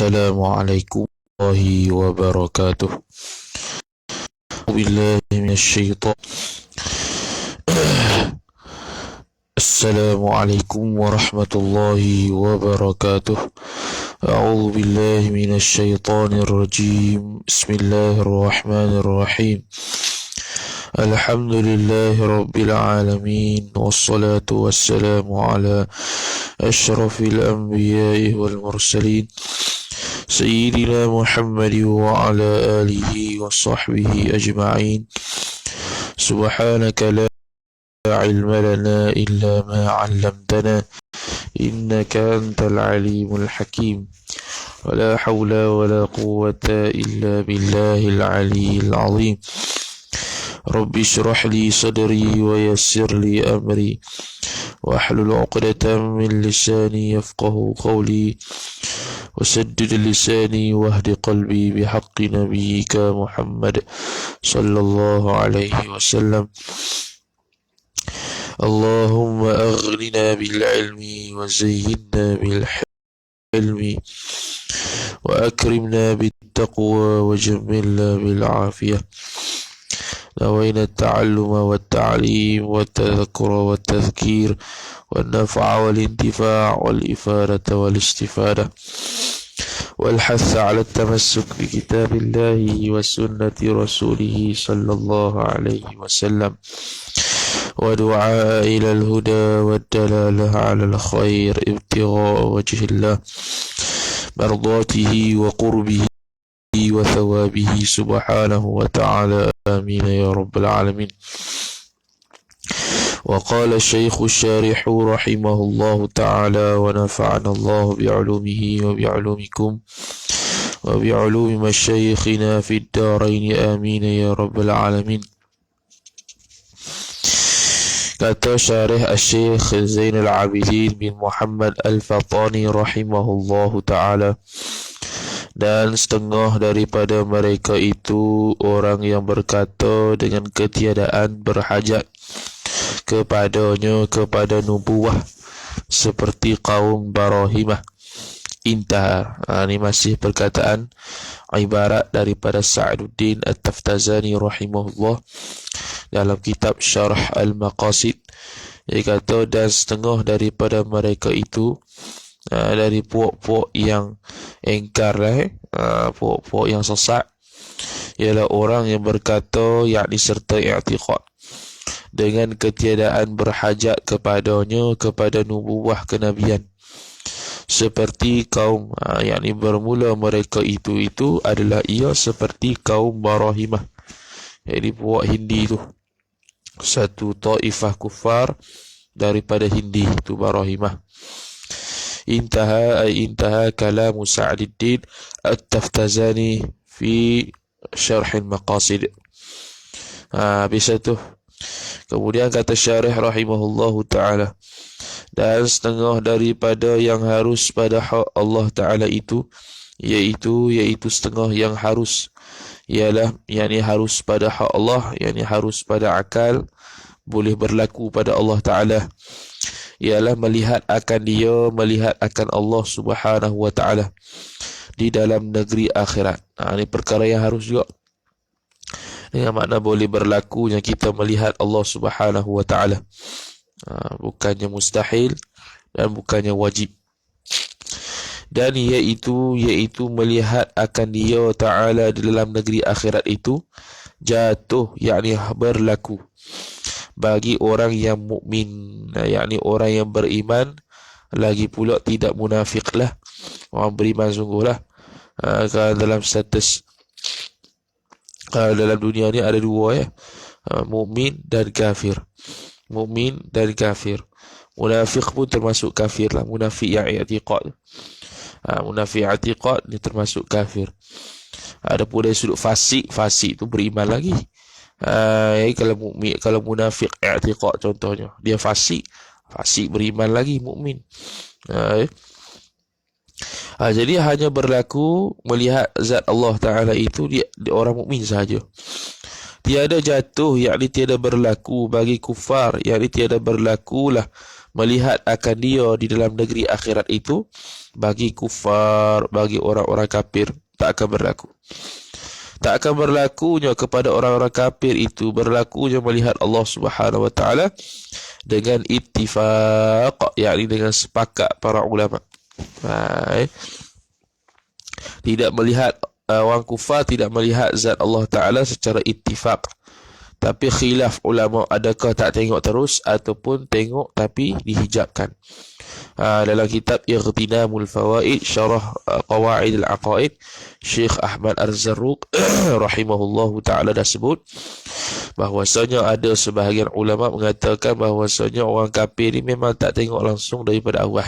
Assalamualaikum warahmatullahi wabarakatuh. Billahi minasyaitan. Assalamualaikum warahmatullahi wabarakatuh. A'udzu billahi minasyaitonir rajim. Bismillahirrahmanirrahim. Alhamdulillahi rabbil alamin, wassalatu wassalamu ala asyrafil anbiya'i wal mursalin Sayyidina Muhammad wa ala alihi wa sahbihi ajma'in. Subhanaka la ilma lana illa ma 'allamtana innaka antal alimul hakim. Wa la hawla wa la quwwata illa billahil aliyyil azim. Rabbi shrah li sadri wa yassir li amri wahlul 'uqdatam min lisani yafqahu qawli وسدد لساني واهد قلبي بحق نبيك محمد صلى الله عليه وسلم. اللهم أغننا بالعلم وزينا بالحلم وأكرمنا بالتقوى وجملنا بالعافية. نوينا التعلم والتعليم والتذكر والتذكير والنفع والانتفاع والإفادة والاستفادة والحث على التمسك بكتاب الله وسنة رسوله صلى الله عليه وسلم ودعاء إلى الهدى والدلالة على الخير ابتغاء وجه الله مرضاته وقربه وثوابه سبحانه وتعالى آمين يا رب العالمين. وقال الشيخ الشارح رحمه الله تعالى ونفعنا الله بعلومه وبعلومكم وبعلوم مشايخنا في الدارين آمين يا رب العالمين. Kata syarih Syekh Zainal Abidin bin Muhammad Al-Fatani rahimahullahu ta'ala, dan setengah daripada mereka itu orang yang berkata dengan ketiadaan berhajat kepadanya kepada nubuwah seperti kaum Barahimah. Intaha. Ini masih perkataan ibarat daripada Sa'duddin At-Taftazani rahimahullah dalam kitab Syarh Al-Maqasid. Dia kata, dan setengah daripada mereka itu dari puak-puak yang engkar, puak-puak yang sesat, ialah orang yang berkata, yakni serta i'tiqad dengan ketiadaan berhajat kepadanya kepada nubuwah kenabian seperti kaum, yakni bermula mereka itu adalah ia seperti kaum Barahimah, yakni puak Hindi itu, satu taifah kufar daripada Hindi itu Barahimah. Intaha kalamu Sa'duddin At-Taftazani fi Syarh Al-Maqasid. Habis itu kemudian kata syarih rahimahullahu ta'ala, dan setengah daripada yang harus pada hak Allah Ta'ala itu, iaitu setengah yang harus, ialah yakni harus pada hak Allah, yakni harus pada akal, boleh berlaku pada Allah Ta'ala, ialah melihat akan Allah Subhanahu wa Ta'ala di dalam negeri akhirat. Ini perkara yang harus juga, dengan makna boleh berlaku yang kita melihat Allah Subhanahu wa Ta'ala, bukannya mustahil dan bukannya wajib. Dan iaitu melihat akan Dia Ta'ala di dalam negeri akhirat itu jatuh, yakni berlaku bagi orang yang mukmin, yakni orang yang beriman, lagi pula tidak munafiklah, orang beriman sungguhlah. Kalau dalam status dalam dunia ni ada dua, mukmin dan kafir. Mukmin dan kafir. Munafik pun termasuk kafir lah, munafik yang i'tiqad. Munafik i'tiqad ni termasuk kafir. Ada pun dari sudut fasik tu beriman lagi. Kalau munafik i'tiqad contohnya, dia fasik beriman lagi, mukmin. Jadi hanya berlaku melihat zat Allah Ta'ala itu dia orang mukmin sahaja. Tiada jatuh, yakni tiada berlaku bagi kufar, yakni tiada berlakulah melihat akan dia di dalam negeri akhirat itu, bagi kufar, bagi orang-orang kafir, tak akan berlaku. Tak akan berlakunya kepada orang-orang kafir itu berlakunya melihat Allah Subhanahu wa taala dengan ittifaq, yakni dengan sepakat para ulama. Baik. Tidak melihat orang kufar tidak melihat zat Allah taala secara ittifaq. Tapi khilaf ulama, adakah tak tengok terus ataupun tengok tapi dihijabkan. Dalam kitab Ightinamul Fawaid Syarah Qawaid Al-Aqaid, Syekh Ahmad Ar-Zarruq rahimahullahu ta'ala dah sebut bahwasanya ada sebahagian ulama mengatakan bahwasanya orang kafir ni memang tak tengok langsung daripada awal.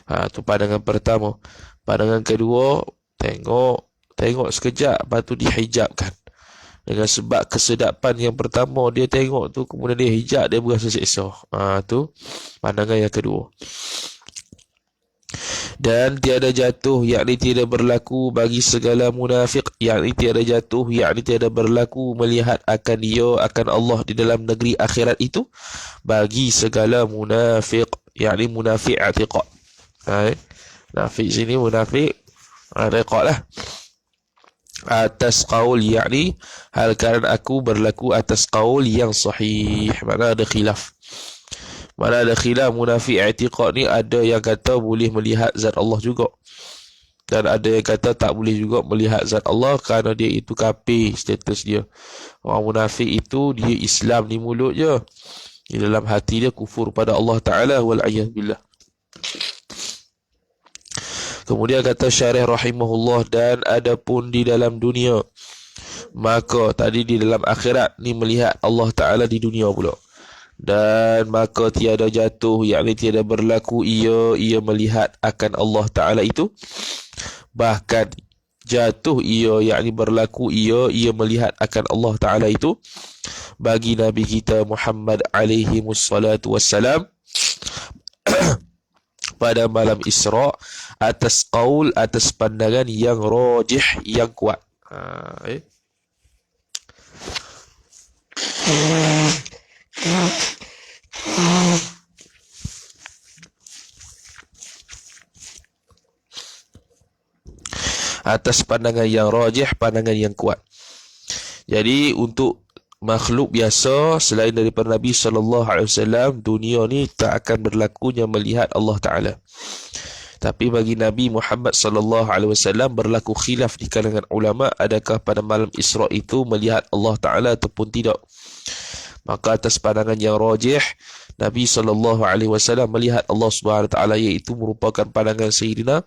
Itu pandangan pertama. Pandangan kedua, tengok sekejap, lepas tu dihijabkan. Dengan sebab kesedapan yang pertama dia tengok tu, kemudian dia hijab, dia berasa seksa. Tu pandangan yang kedua. Dan tiada jatuh, yakni tiada berlaku bagi segala munafik, yakni tiada jatuh, yakni tiada berlaku melihat akan dia, akan Allah di dalam negeri akhirat itu, bagi segala munafik, yakni munafik i'tiqad. Munafik sini munafik i'tiqad lah. Atas qaul, yakni hal kerana aku berlaku atas qaul yang sahih. Mana ada khilaf. Mana ada khilaf. Munafik i'tiqad ni ada yang kata boleh melihat zat Allah juga, dan ada yang kata tak boleh juga melihat zat Allah kerana dia itu kafir status dia. Orang munafik itu dia Islam di mulut je, di dalam hati dia kufur pada Allah Ta'ala, wal'iyaz billah. Kemudian kata syarih rahimahullah, dan adapun di dalam dunia, maka tadi di dalam akhirat ni melihat Allah Ta'ala di dunia pula. Dan maka tiada jatuh, yakni tiada berlaku ia melihat akan Allah Ta'ala itu. Bahkan jatuh ia, yakni berlaku ia melihat akan Allah Ta'ala itu bagi Nabi kita Muhammad alaihi wassalatu wassalam pada malam Isra, atas qaul, atas pandangan yang rajih, yang kuat. Atas pandangan yang rajih, pandangan yang kuat. Jadi untuk makhluk biasa selain daripada Nabi SAW, dunia ni tak akan berlakunya melihat Allah Ta'ala. Tapi bagi Nabi Muhammad SAW berlaku khilaf di kalangan ulama, adakah pada malam Isra itu melihat Allah Ta'ala ataupun tidak. Maka atas pandangan yang rajih, Nabi SAW melihat Allah SWT, iaitu merupakan pandangan Sayyidina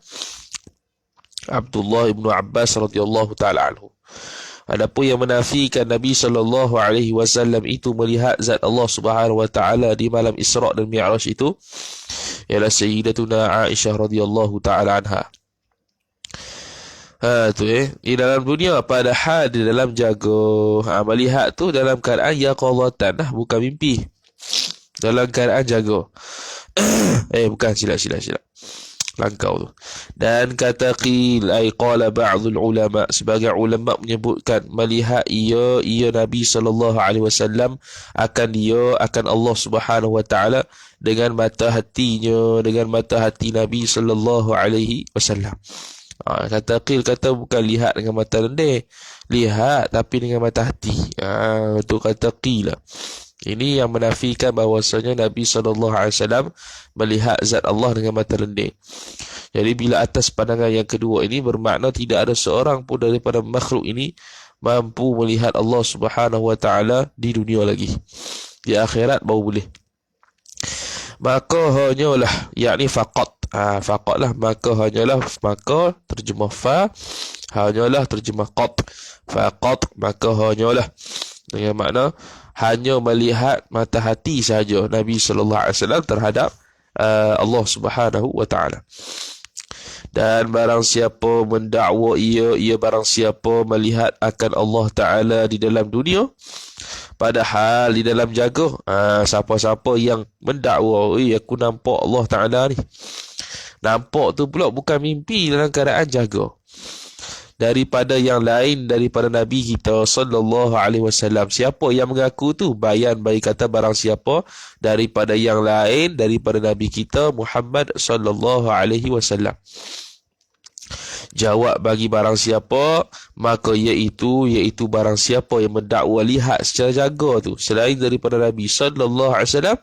Abdullah ibn Abbas radhiyallahu ta'ala anhu. Adapun yang menafikan Nabi SAW itu melihat zat Allah Subhanahu wa taala di malam Isra dan Mi'raj itu ialah Sayyidatuna Aisyah radhiyallahu taala anha. Di dalam dunia, padahal di dalam jaga. Melihat tu dalam keadaan yaqadatan, bukan mimpi. Dalam keadaan jaga. Bukan, silap. Langkau tu. Dan kata qil, ay qala ba'dul ulama, sebagai ulama menyebutkan melihat ia Nabi SAW akan Allah Subhanahu wa taala dengan mata hatinya, dengan mata hati Nabi SAW. Kata qil, kata bukan lihat dengan mata lendir, lihat tapi dengan mata hati. Itu kata qil lah. Ini yang menafikan bahawasanya Nabi SAW melihat zat Allah dengan mata lendir. Jadi bila atas pandangan yang kedua ini, bermakna tidak ada seorang pun daripada makhluk ini mampu melihat Allah Subhanahu wa taala di dunia lagi. Di akhirat baru boleh. Maka hanyalah, yakni faqat. Faqatlah, maka hanyalah, maka terjemah fa, hanyalah terjemah qat. Faqat, maka hanyalah. Dengan makna hanya melihat mata hati sahaja Nabi SAW terhadap Allah Subhanahu wa taala. Dan barang siapa mendakwa ia barang siapa melihat akan Allah Ta'ala di dalam dunia, padahal di dalam jaga. Siapa-siapa yang mendakwa, aku nampak Allah Ta'ala ni, nampak tu pula bukan mimpi, dalam keadaan jaga. daripada yang lain daripada Nabi kita sallallahu alaihi wasallam. Siapa yang mengaku tu? Bayan bagi kata barang siapa daripada yang lain daripada Nabi kita Muhammad sallallahu alaihi wasallam. Jawab bagi barang siapa, maka iaitu barang siapa yang mendakwa lihat secara jaga tu selain daripada Nabi sallallahu alaihi wasallam,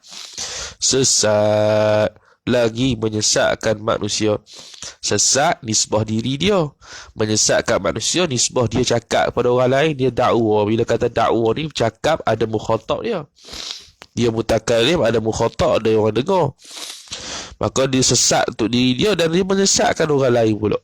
sesat lagi menyesatkan manusia. Sesat nisbah diri dia, menyesatkan manusia nisbah dia cakap kepada orang lain. Dia dakwa. Bila kata dakwa ni cakap ada mukhatab dia mutakalim, ada mukhatab, ada orang dengar. Maka dia sesat untuk diri dia dan dia menyesatkan orang lain pula.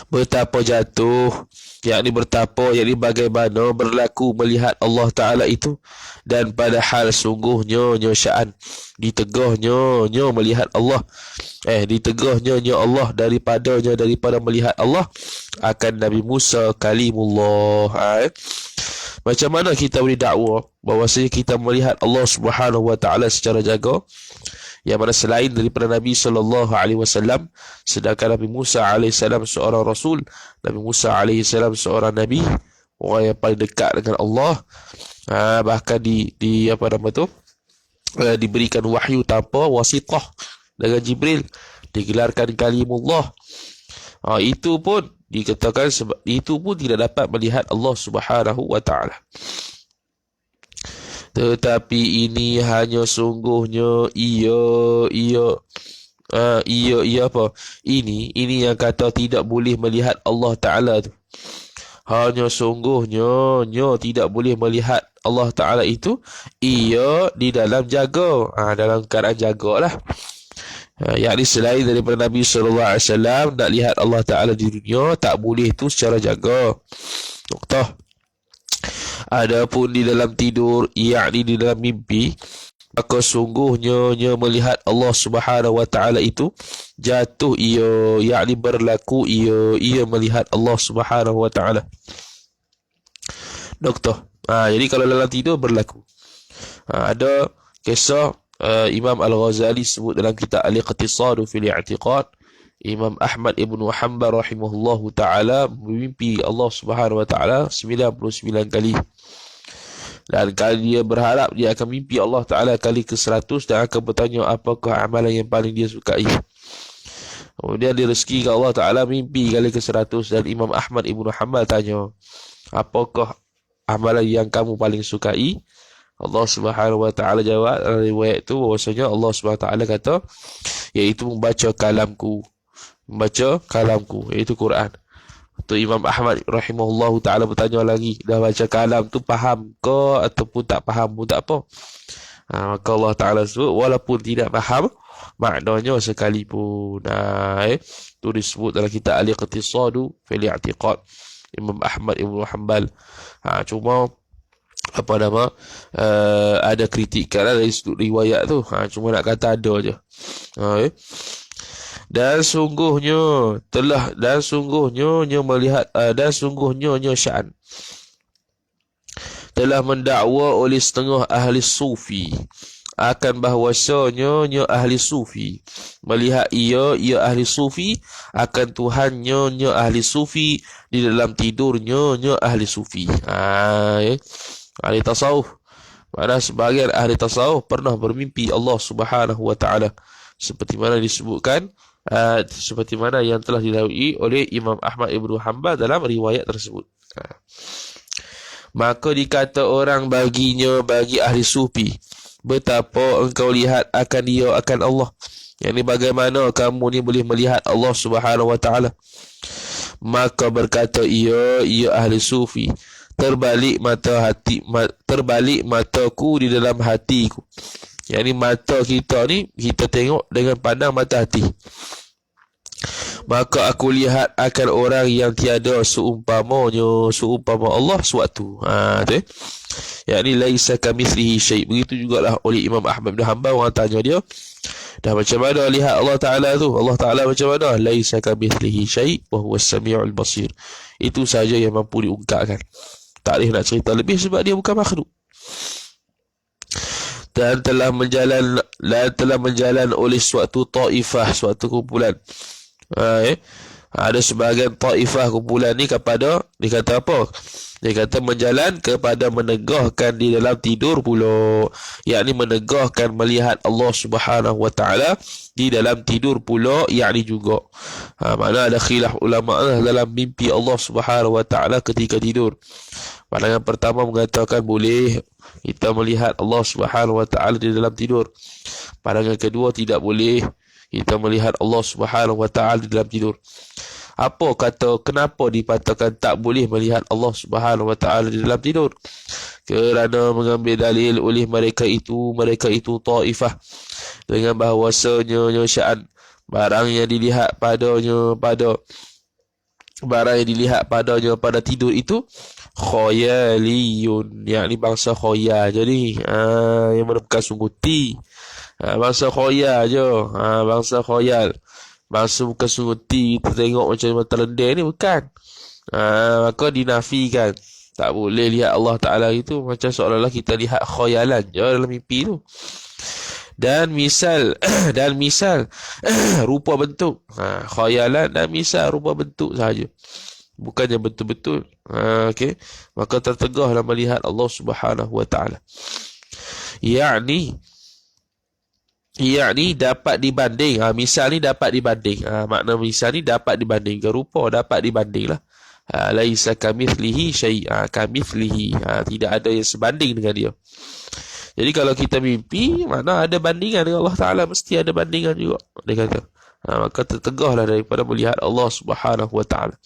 Betapa jatuh, yakni bertapa, yakni bagaimana berlaku melihat Allah Ta'ala itu. Dan padahal sungguhnya sya'an ditegahnya melihat Allah, ditegahnya Allah daripada melihat Allah akan Nabi Musa kalimullah. Macam mana kita boleh dakwa bahawasanya kita melihat Allah Subhanahu Wa Ta'ala secara jaga, yang mana selain daripada Nabi sallallahu alaihi wasallam, sedangkan Nabi Musa alaihi salam seorang rasul, Nabi Musa alaihi salam seorang nabi, orang yang paling dekat dengan Allah, bahkan diberikan wahyu tanpa wasithah dengan Jibril, digelarkan kalimullah. Itu pun dikatakan sebab itu pun tidak dapat melihat Allah Subhanahu Wa Ta'ala. Tetapi ini hanya sungguhnya ini yang kata tidak boleh melihat Allah Ta'ala tu. Hanya sungguhnya tidak boleh melihat Allah Ta'ala itu di dalam jaga, dalam keadaan jagalah. Yakni selain daripada Nabi SAW nak lihat Allah Ta'ala di dunia, tak boleh tu secara jaga. Noktah. Adapun di dalam tidur, yakni di dalam mimpi, maka sungguhnya melihat Allah Subhanahu Wa Ta'ala itu jatuh yakni berlaku melihat Allah Subhanahu Wa Ta'ala. Noktah. Jadi kalau dalam tidur berlaku. Ada kisah Imam Al-Ghazali sebut dalam kitab Al-Iqtisad fil I'tiqad, Imam Ahmad Ibn Hanbal rahimahullahu ta'ala bermimpi Allah Subhanahu Wa Ta'ala 99 kali. Dan kali dia berharap dia akan mimpi Allah Ta'ala kali ke-100 dan akan bertanya apakah amalan yang paling dia sukai. Kemudian dia rezeki Allah Ta'ala mimpi kali ke-100 dan Imam Ahmad Ibn Hanbal tanya, apakah amalan yang kamu paling sukai? Allah Subhanahu Wa Ta'ala jawab dalam riwayat itu bahwasanya Allah Subhanahu Wa Ta'ala kata, iaitu membaca kalamku, iaitu Quran. Tu Imam Ahmad rahimahullahu ta'ala bertanya lagi, dah baca kalam tu faham ke ataupun tak faham pun tak apa. Maka Allah Ta'ala sebut walaupun tidak faham maknanya sekalipun. Tu disebut dalam kitab Al-Iqtisadu fil I'tiqad, Imam Ahmad Ibn Hanbal. Cuma ada kritikan dari sudut riwayat tu. Cuma nak kata ada je. Dan sungguhnya sya'an telah mendakwa oleh setengah ahli sufi akan bahwasanya ahli sufi melihat ahli sufi akan Tuhannya ahli sufi di dalam tidurnya ahli sufi. Ahli tasawuf, mana sebahagian ahli tasawuf pernah bermimpi Allah Subhanahu Wa Ta'ala, seperti mana disebutkan, seperti mana yang telah dilalui oleh Imam Ahmad Ibn Hanbal dalam riwayat tersebut. Maka dikata orang bagi ahli sufi, betapa engkau lihat akan Allah, yakni bagaimana kamu ni boleh melihat Allah Subhanahu Wa Ta'ala. Maka berkata ahli sufi, terbalik mataku di dalam hatiku. Yakni mata kita ni kita tengok dengan pandang mata hati. Maka aku lihat akan orang yang tiada seumpama Allah suatu. Yakni laisa kamitslihi syai'. Begitu jugalah oleh Imam Ahmad bin Hanbal, orang tanya dia, dah macam mana lihat Allah Ta'ala tu? Allah Ta'ala macam mana? Laisa kamitslihi syai' wa huwas samiul basir. Itu saja yang mampu diungkapkan. Tak boleh nak cerita lebih sebab dia bukan makhluk. Dan telah menjalan oleh suatu taifah, suatu kumpulan. Ada sebahagian taifah kumpulan ni kepada, dia kata apa? Dia kata menjalan kepada menegahkan di dalam tidur pula, yakni menegahkan melihat Allah Subhanahu wa taala di dalam tidur pula, yakni juga. Mana ada khilaf ulama dalam mimpi Allah Subhanahu wa taala ketika tidur. Pandangan pertama mengatakan boleh kita melihat Allah Subhanahu wa taala di dalam tidur. Pandangan kedua tidak boleh kita melihat Allah Subhanahu wa taala di dalam tidur. Apa kata kenapa dikatakan tak boleh melihat Allah Subhanahu wa taala di dalam tidur? Kerana mengambil dalil oleh mereka itu taifah dengan bahawasanya sya'an barang yang dilihat padanya pada tidur itu khayaliyun, yakni bangsa khayal. Jadi yang merupakan sungguti, bangsa khayal je, bangsa khayal. Bangsa bukan sungguti, kita tengok macam mata lendek ni, bukan. Maka dinafikan, tak boleh lihat Allah Ta'ala itu, macam seolah-olah kita lihat khayalan je dalam mimpi tu. Dan misal rupa bentuk, khayalan dan misal rupa bentuk sahaja, bukannya betul-betul. Okey, maka tertegahlah melihat Allah Subhanahu wa taala. Yakni dapat dibanding. Misal ni dapat dibanding. Makna misal ni dapat dibanding ke rupa, dapat dibanding lah. Laisa kamithlihi syai'. Kamithlihi, tidak ada yang sebanding dengan dia. Jadi kalau kita mimpi, mana ada bandingan dengan Allah Ta'ala, mesti ada bandingan juga, dia kata. Maka tertegahlah daripada melihat Allah Subhanahu wa ta'ala.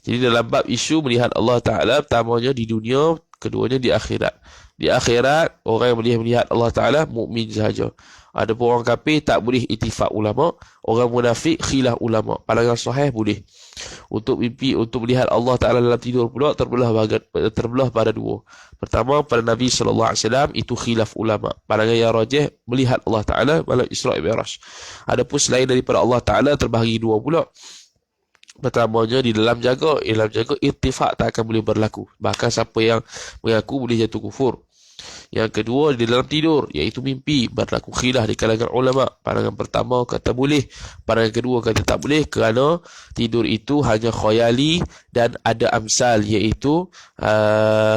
Jadi dalam bab isu melihat Allah Ta'ala, pertamanya di dunia, keduanya di akhirat. Di akhirat, orang yang boleh melihat Allah Ta'ala mukmin sahaja. Ada pun orang kafir tak boleh, ittifaq ulama. Orang munafik khilaf ulama. Pandangan sahih boleh. Untuk mimpi, untuk melihat Allah Ta'ala dalam tidur pula terbelah pada dua. Pertama, pada Nabi SAW itu khilaf ulama. Pandangan yang rajih melihat Allah Ta'ala malam Isra' Mi'raj. Adapun selain daripada Allah Ta'ala terbahagi dua pula. Pertamanya di dalam jaga ittifaq tak akan boleh berlaku. Bahkan siapa yang mengaku boleh jatuh kufur. Yang kedua di dalam tidur, iaitu mimpi, berlaku khilaf di kalangan ulama. Pandangan pertama kata boleh, pandangan kedua kata tak boleh, kerana tidur itu hanya khayali dan ada amsal, iaitu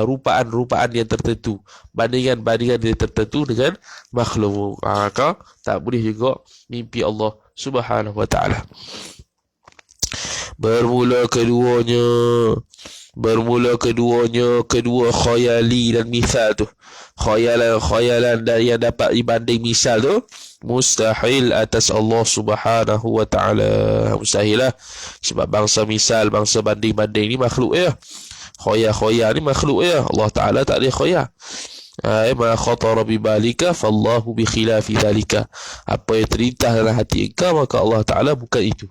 rupaan-rupaan yang tertentu, bandingan-bandingan yang tertentu dengan makhluk. Maka tak boleh juga mimpi Allah Subhanahu wa taala. Bermula keduanya kedua khayali dan misal tu, khayalan dan yang dapat dibanding misal tu mustahil atas Allah Subhanahu wa taala. Mustahil lah, sebab bangsa misal, bangsa banding-banding ni makhluk ya. Khayal ni makhluk ya. Allah Taala tak ada khayal. Ma khatara bi balika fallahu bi khilafi dhalika. Apa yang terlintas dalam hati engkau, maka Allah Taala bukan itu,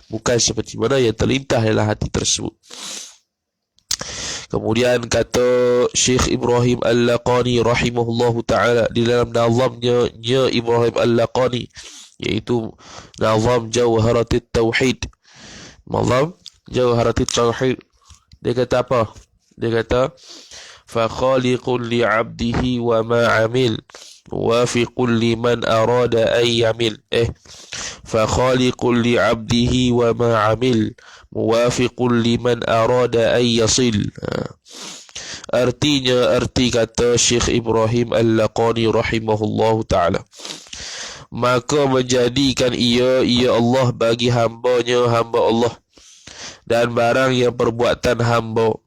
bukan seperti mana yang terlintas dalam hati tersebut. Kemudian kata Syekh Ibrahim Al-Laqani rahimahullahu ta'ala di dalam nazamnya Ibrahim Al-Laqani, iaitu nazam Jawharatit Tauhid. Nazam Jawharatit Tauhid, dia kata apa? Dia kata fa khaliqun li 'abdihi wa ma 'amil wafiqun liman arada ay yamil. Fa khaliqun li 'abdihi wa ma 'amil muwafiqun liman arada ay yasil. Arti kata Syekh Ibrahim Al-Laqani rahimahullahu ta'ala, maka menjadikan ia Allah bagi hambanya hamba Allah, dan barang yang perbuatan hamba,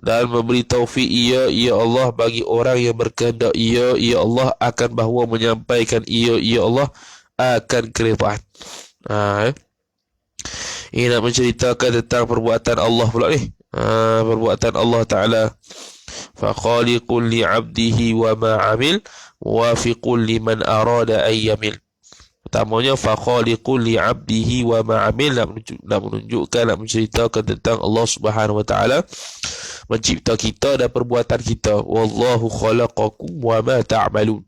dan memberi taufik ia Allah bagi orang yang berkehendak ia Allah akan bahawa menyampaikan ia Allah akan keridhaan. Ini nak menceritakan tentang perbuatan Allah pula ni. Perbuatan Allah Ta'ala. Fa khaliqun li 'abdihi wa ma 'amil wafiqun liman arada ay yamil. Pertamanya fa khaliqun li 'abdihi wa ma 'amil, nak menceritakan tentang Allah Subhanahu wa taala mencipta kita dan perbuatan kita. Wallahu khalaqakum wa ma ta'malun.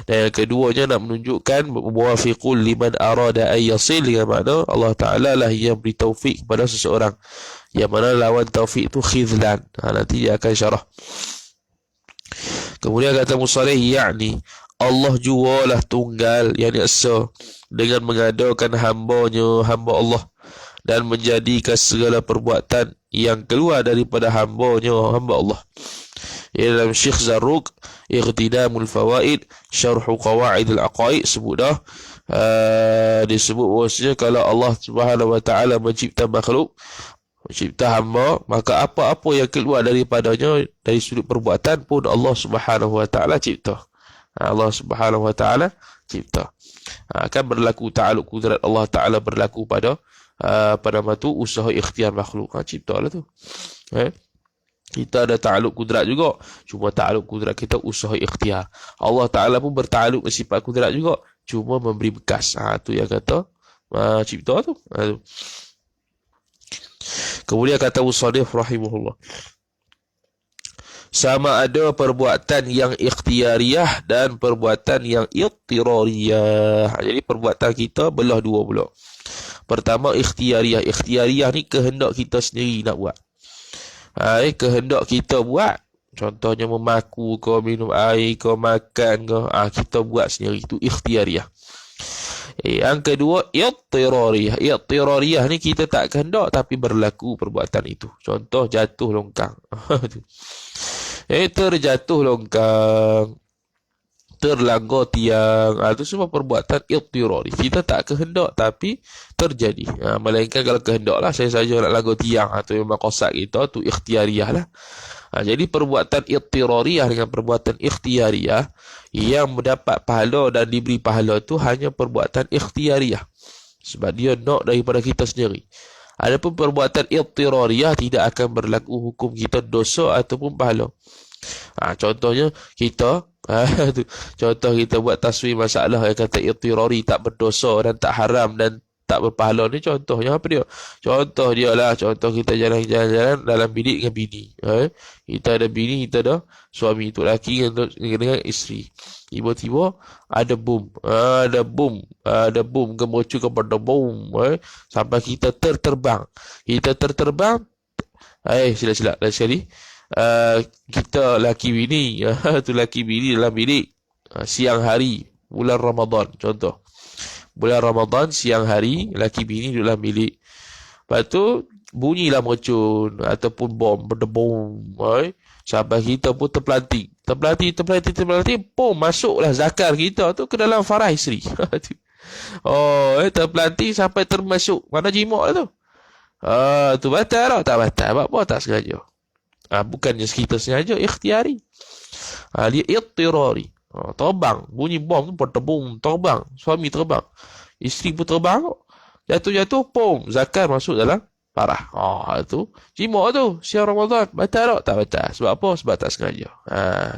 Dan yang keduanya nak menunjukkan muwafiqul liman arada ay yasil, dengan makna Allah Ta'ala lah yang beri taufik kepada seseorang, yang mana lawan taufik itu khizlan. Nanti dia akan syarah. Kemudian kata musallih, yakni Allah jualah tunggal, yakni esa, dengan mengadakan hamba Allah, dan menjadikan segala perbuatan yang keluar daripada hamba Allah. Dalam Syekh Zarruq Iqtidamul Fawaid Syarhu Qawaid Al-Aqaid sebut dah, disebut bahawasanya kalau Allah Subhanahu Wa Taala mencipta makhluk, mencipta hamba, maka apa-apa yang keluar daripadanya dari sudut perbuatan pun Allah Subhanahu Wa Taala cipta. Allah Subhanahu Wa Taala cipta. Akan berlaku ta'aluk kudrat Allah Taala berlaku pada nama tu usaha ikhtiar makhluk. Cipta lah tu. Kita ada ta'aluk kudrat juga, cuma ta'aluk kudrat kita usaha ikhtiar. Allah Taala pun berta'aluk dengan sifat kudrat juga, cuma memberi bekas. Tu yang kata cipta tu. Kemudian kata Musannif rahimahullah, sama ada perbuatan yang ikhtiariyah dan perbuatan yang ittirariyah. Jadi perbuatan kita belah dua pula. Pertama ikhtiariyah. Ikhtiariyah ni kehendak kita sendiri nak buat. Kehendak kita buat. Contohnya memaku ke, minum air ke, makan ke, kita buat sendiri. Itu ikhtiariyah. Yang kedua ittirariyah. Ittirariyah ni kita tak kehendak tapi berlaku perbuatan itu. Contoh jatuh longkang. Terjatuh longkang, terlanggar tiang, itu semua perbuatan ittirari. Kita tak kehendak tapi terjadi. Melainkan kalau kehendak lah, saya saja nak langgar tiang, itu memang kosak kita, tu ikhtiariyah lah. Jadi perbuatan ittirariyah dengan perbuatan ikhtiariyah, yang mendapat pahala dan diberi pahala tu hanya perbuatan ikhtiariyah, sebab dia nak daripada kita sendiri. Adapun perbuatan ittirariyah tidak akan berlaku hukum kita dosa ataupun pahala. Contohnya kita contoh kita buat taswir masalah yang kata ittirari, tak berdosa dan tak haram dan tak berpahala ni, contohnya apa dia? Contoh dia lah, contoh kita jalan-jalan dalam bilik dengan bini. Kita ada bini, kita ada suami, tu lelaki dengan isteri. Tiba-tiba ada bom. Ada bom gemuruh kepada bom. Sampai kita terterbang. Sila-sila lagi sekali. Kita lelaki bini, tu lelaki bini dalam bilik, siang hari bulan Ramadan, contoh bulan Ramadan siang hari, lelaki bini duduk dalam bilik. Lepas tu bunyilah mercun ataupun bom, berdebom, sampai kita pun terpelanting, pom, masuklah zakar kita tu ke dalam farah isteri. Terpelanting sampai termasuk mana jimat lah tu. Tu batal lah, tak batal, apa tak sengaja. Bukannya kita sengaja, ikhtiari. Dia ittirari. Terbang, bunyi bom tu, berdebom, terbang, suami terbang, isteri pun terbang, jatuh, pom, zakar masuk dalam parah. Itu jimat tu siang Ramadan, batal tak? Tak batal. Sebab apa? Sebab tak sengaja.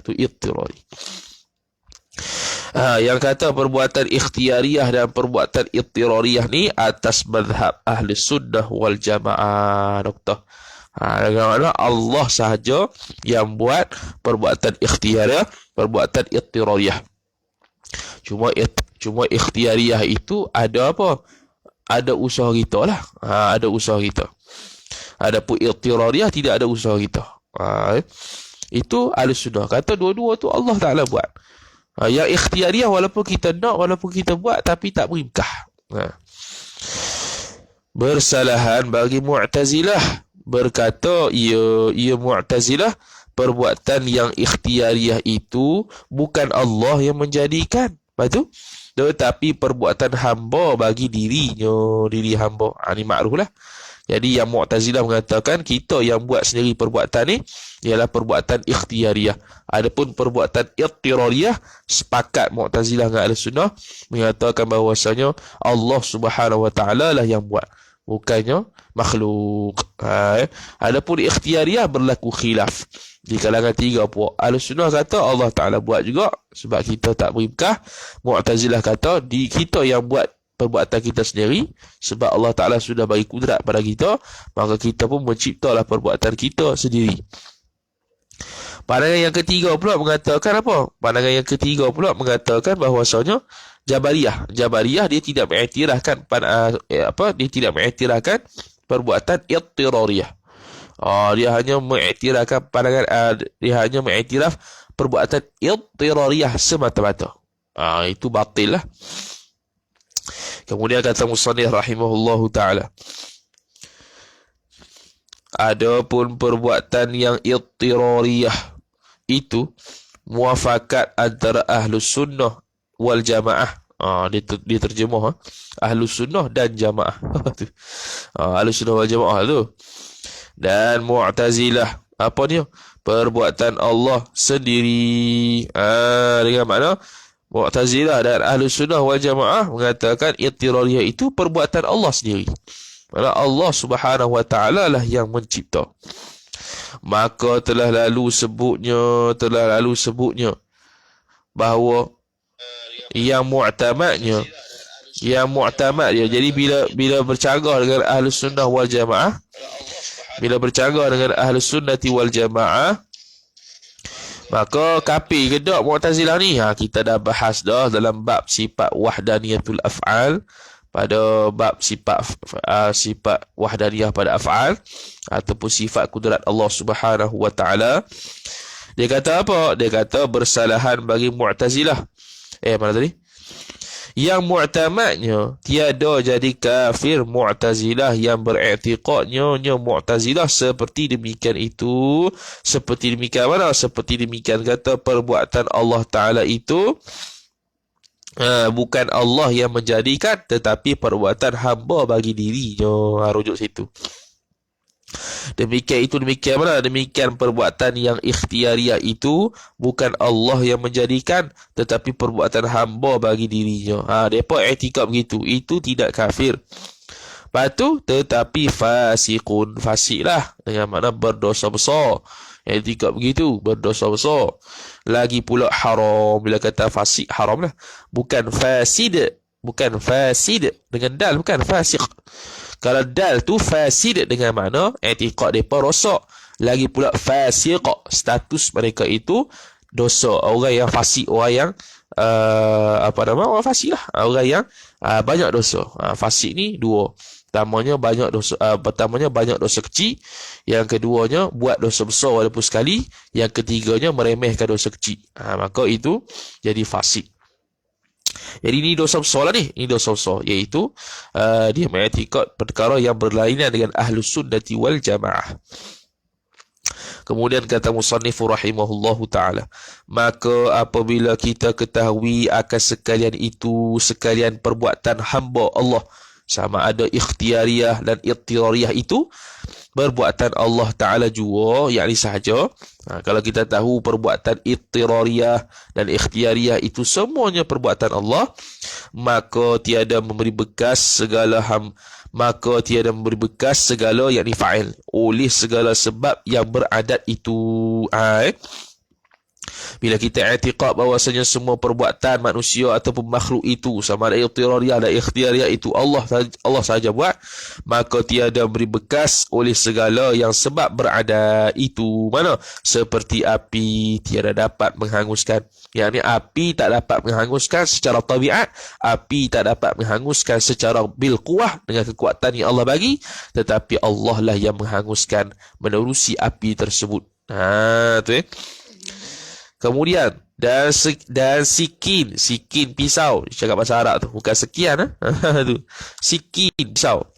Tu ittirari. Yang kata perbuatan ikhtiariyah dan perbuatan ittirariyah ni atas mazhab ahli sunnah wal jamaah. Noktah. Bagaimana Allah sahaja yang buat perbuatan ikhtiariyah, perbuatan ittirariyah. Cuma ikhtiariyah itu ada apa? Ada usaha kita lah. Ada usaha kita. Adapun ittirariyah tidak ada usaha kita. Itu ahli sunnah kata dua-dua tu Allah Ta'ala buat. Yang ikhtiariyah walaupun kita nak, walaupun kita buat, tapi tak berinkah. Bersalahan bagi Mu'tazilah, berkata ia Mu'tazilah, perbuatan yang ikhtiariyah itu bukan Allah yang menjadikan. Betul? Tetapi perbuatan hamba bagi dirinya, diri hamba. Ini makruf lah. Jadi yang Mu'tazilah mengatakan kita yang buat sendiri perbuatan ni ialah perbuatan ikhtiariyah. Adapun perbuatan ittirariyah, sepakat Mu'tazilah dengan Ahlussunnah mengatakan bahawasanya Allah Subhanahu Wa Taala lah yang buat, bukannya makhluk. Adapun ikhtiariyah berlaku khilaf di kalangan tiga puak. Ahlussunnah kata Allah Ta'ala buat juga sebab kita tak berinkah. Mu'tazilah kata kita yang buat perbuatan kita sendiri sebab Allah Ta'ala sudah bagi kudrat pada kita, maka kita pun menciptalah perbuatan kita sendiri. Pandangan yang ketiga pula mengatakan apa? Pandangan yang ketiga pula mengatakan bahawasanya Jabariyah dia tidak mengiktirafkan dia tidak mengiktirafkan perbuatan ittirariyah. Dia hanya mengiktirafkan pandangan dia hanya mengiktiraf perbuatan ittirariyah semata-mata. Itu batil lah. Kemudian kata Musannif rahimahullahu taala, Adapun perbuatan yang ittirariyah itu muafakat antara ahlus sunnah wal jamaah. Diterjemah ahlus sunnah dan jamaah. Ahlus sunnah wal jamaah tu. Dan Mu'tazilah, apa dia? Perbuatan Allah sendiri. Dengan makna Mu'tazilah dan Ahlus Sunnah wal Jamaah mengatakan ittirariyah itu perbuatan Allah sendiri. Maksudnya Allah Subhanahu wa taala lah yang mencipta. Maka telah lalu sebutnya bahawa yang mu'tamad dia. Jadi bila bercanggah dengan Ahlus Sunnah wal Jamaah, maka kafir ke tak Mu'tazilah ni? Kita dah bahas dah dalam bab sifat wahdaniyatul af'al, pada bab sifat wahdaniyah pada af'al ataupun sifat kudrat Allah Subhanahu wa taala. Dia kata apa? Dia kata bersalahan bagi Mu'tazilah. Mana tadi? Yang mu'tamadnya tiada jadi kafir Mu'tazilah yang beriktikadnya Mu'tazilah seperti demikian itu. Seperti demikian mana? Seperti demikian kata perbuatan Allah Ta'ala itu bukan Allah yang menjadikan, tetapi perbuatan hamba bagi dirinya. Rujuk situ. Demikian mana? Demikian perbuatan yang ikhtiariah itu bukan Allah yang menjadikan, tetapi perbuatan hamba bagi dirinya. Depa i'tikad begitu. Itu tidak kafir. Lepas tetapi fasiqun, fasiklah, dengan makna berdosa besar. I'tikad begitu, berdosa besar. Lagi pula haram. Bila kata fasik, haram lah. Bukan fasid dengan dal, bukan fasik. Kalau dal tu fasid dengan makna i'tikad depa rosak. Lagi pula fasiq, status mereka itu dosa. Orang yang fasik, orang yang orang fasik lah. Orang yang banyak dosa. Fasik ni dua. Pertamanya banyak dosa kecil. Yang keduanya buat dosa besar walaupun sekali. Yang ketiganya meremehkan dosa kecil. Maka itu jadi fasik. Jadi ini dosa besar lah ni. Ini dosa besar. Iaitu dia mengiktikad perkara yang berlainan dengan Ahlus Sunnati wal Jamaah. Kemudian kata musannifu rahimahullahu ta'ala, maka apabila kita ketahui akan sekalian perbuatan hamba Allah, sama ada ikhtiariah dan ittirariyah itu perbuatan Allah Ta'ala jua, yakni sahaja. Kalau kita tahu perbuatan ittirariyah dan ikhtiariah itu semuanya perbuatan Allah, maka tiada memberi bekas segala yakni fa'il oleh segala sebab yang beradat itu. Bila kita i'tikad bahawasanya semua perbuatan manusia ataupun makhluk itu, sama ada ittirariyah dan ikhtiariyah itu Allah sahaja buat, maka tiada beri bekas oleh segala yang sebab berada itu. Mana? Seperti api tiada dapat menghanguskan. Yang ni api tak dapat menghanguskan secara tabiat, api tak dapat menghanguskan secara bil quwah dengan kekuatan yang Allah bagi, tetapi Allah lah yang menghanguskan menerusi api tersebut. Kemudian dan sikin pisau, cakap bahasa Arab tu, bukan sekian tu. Sikin pisau.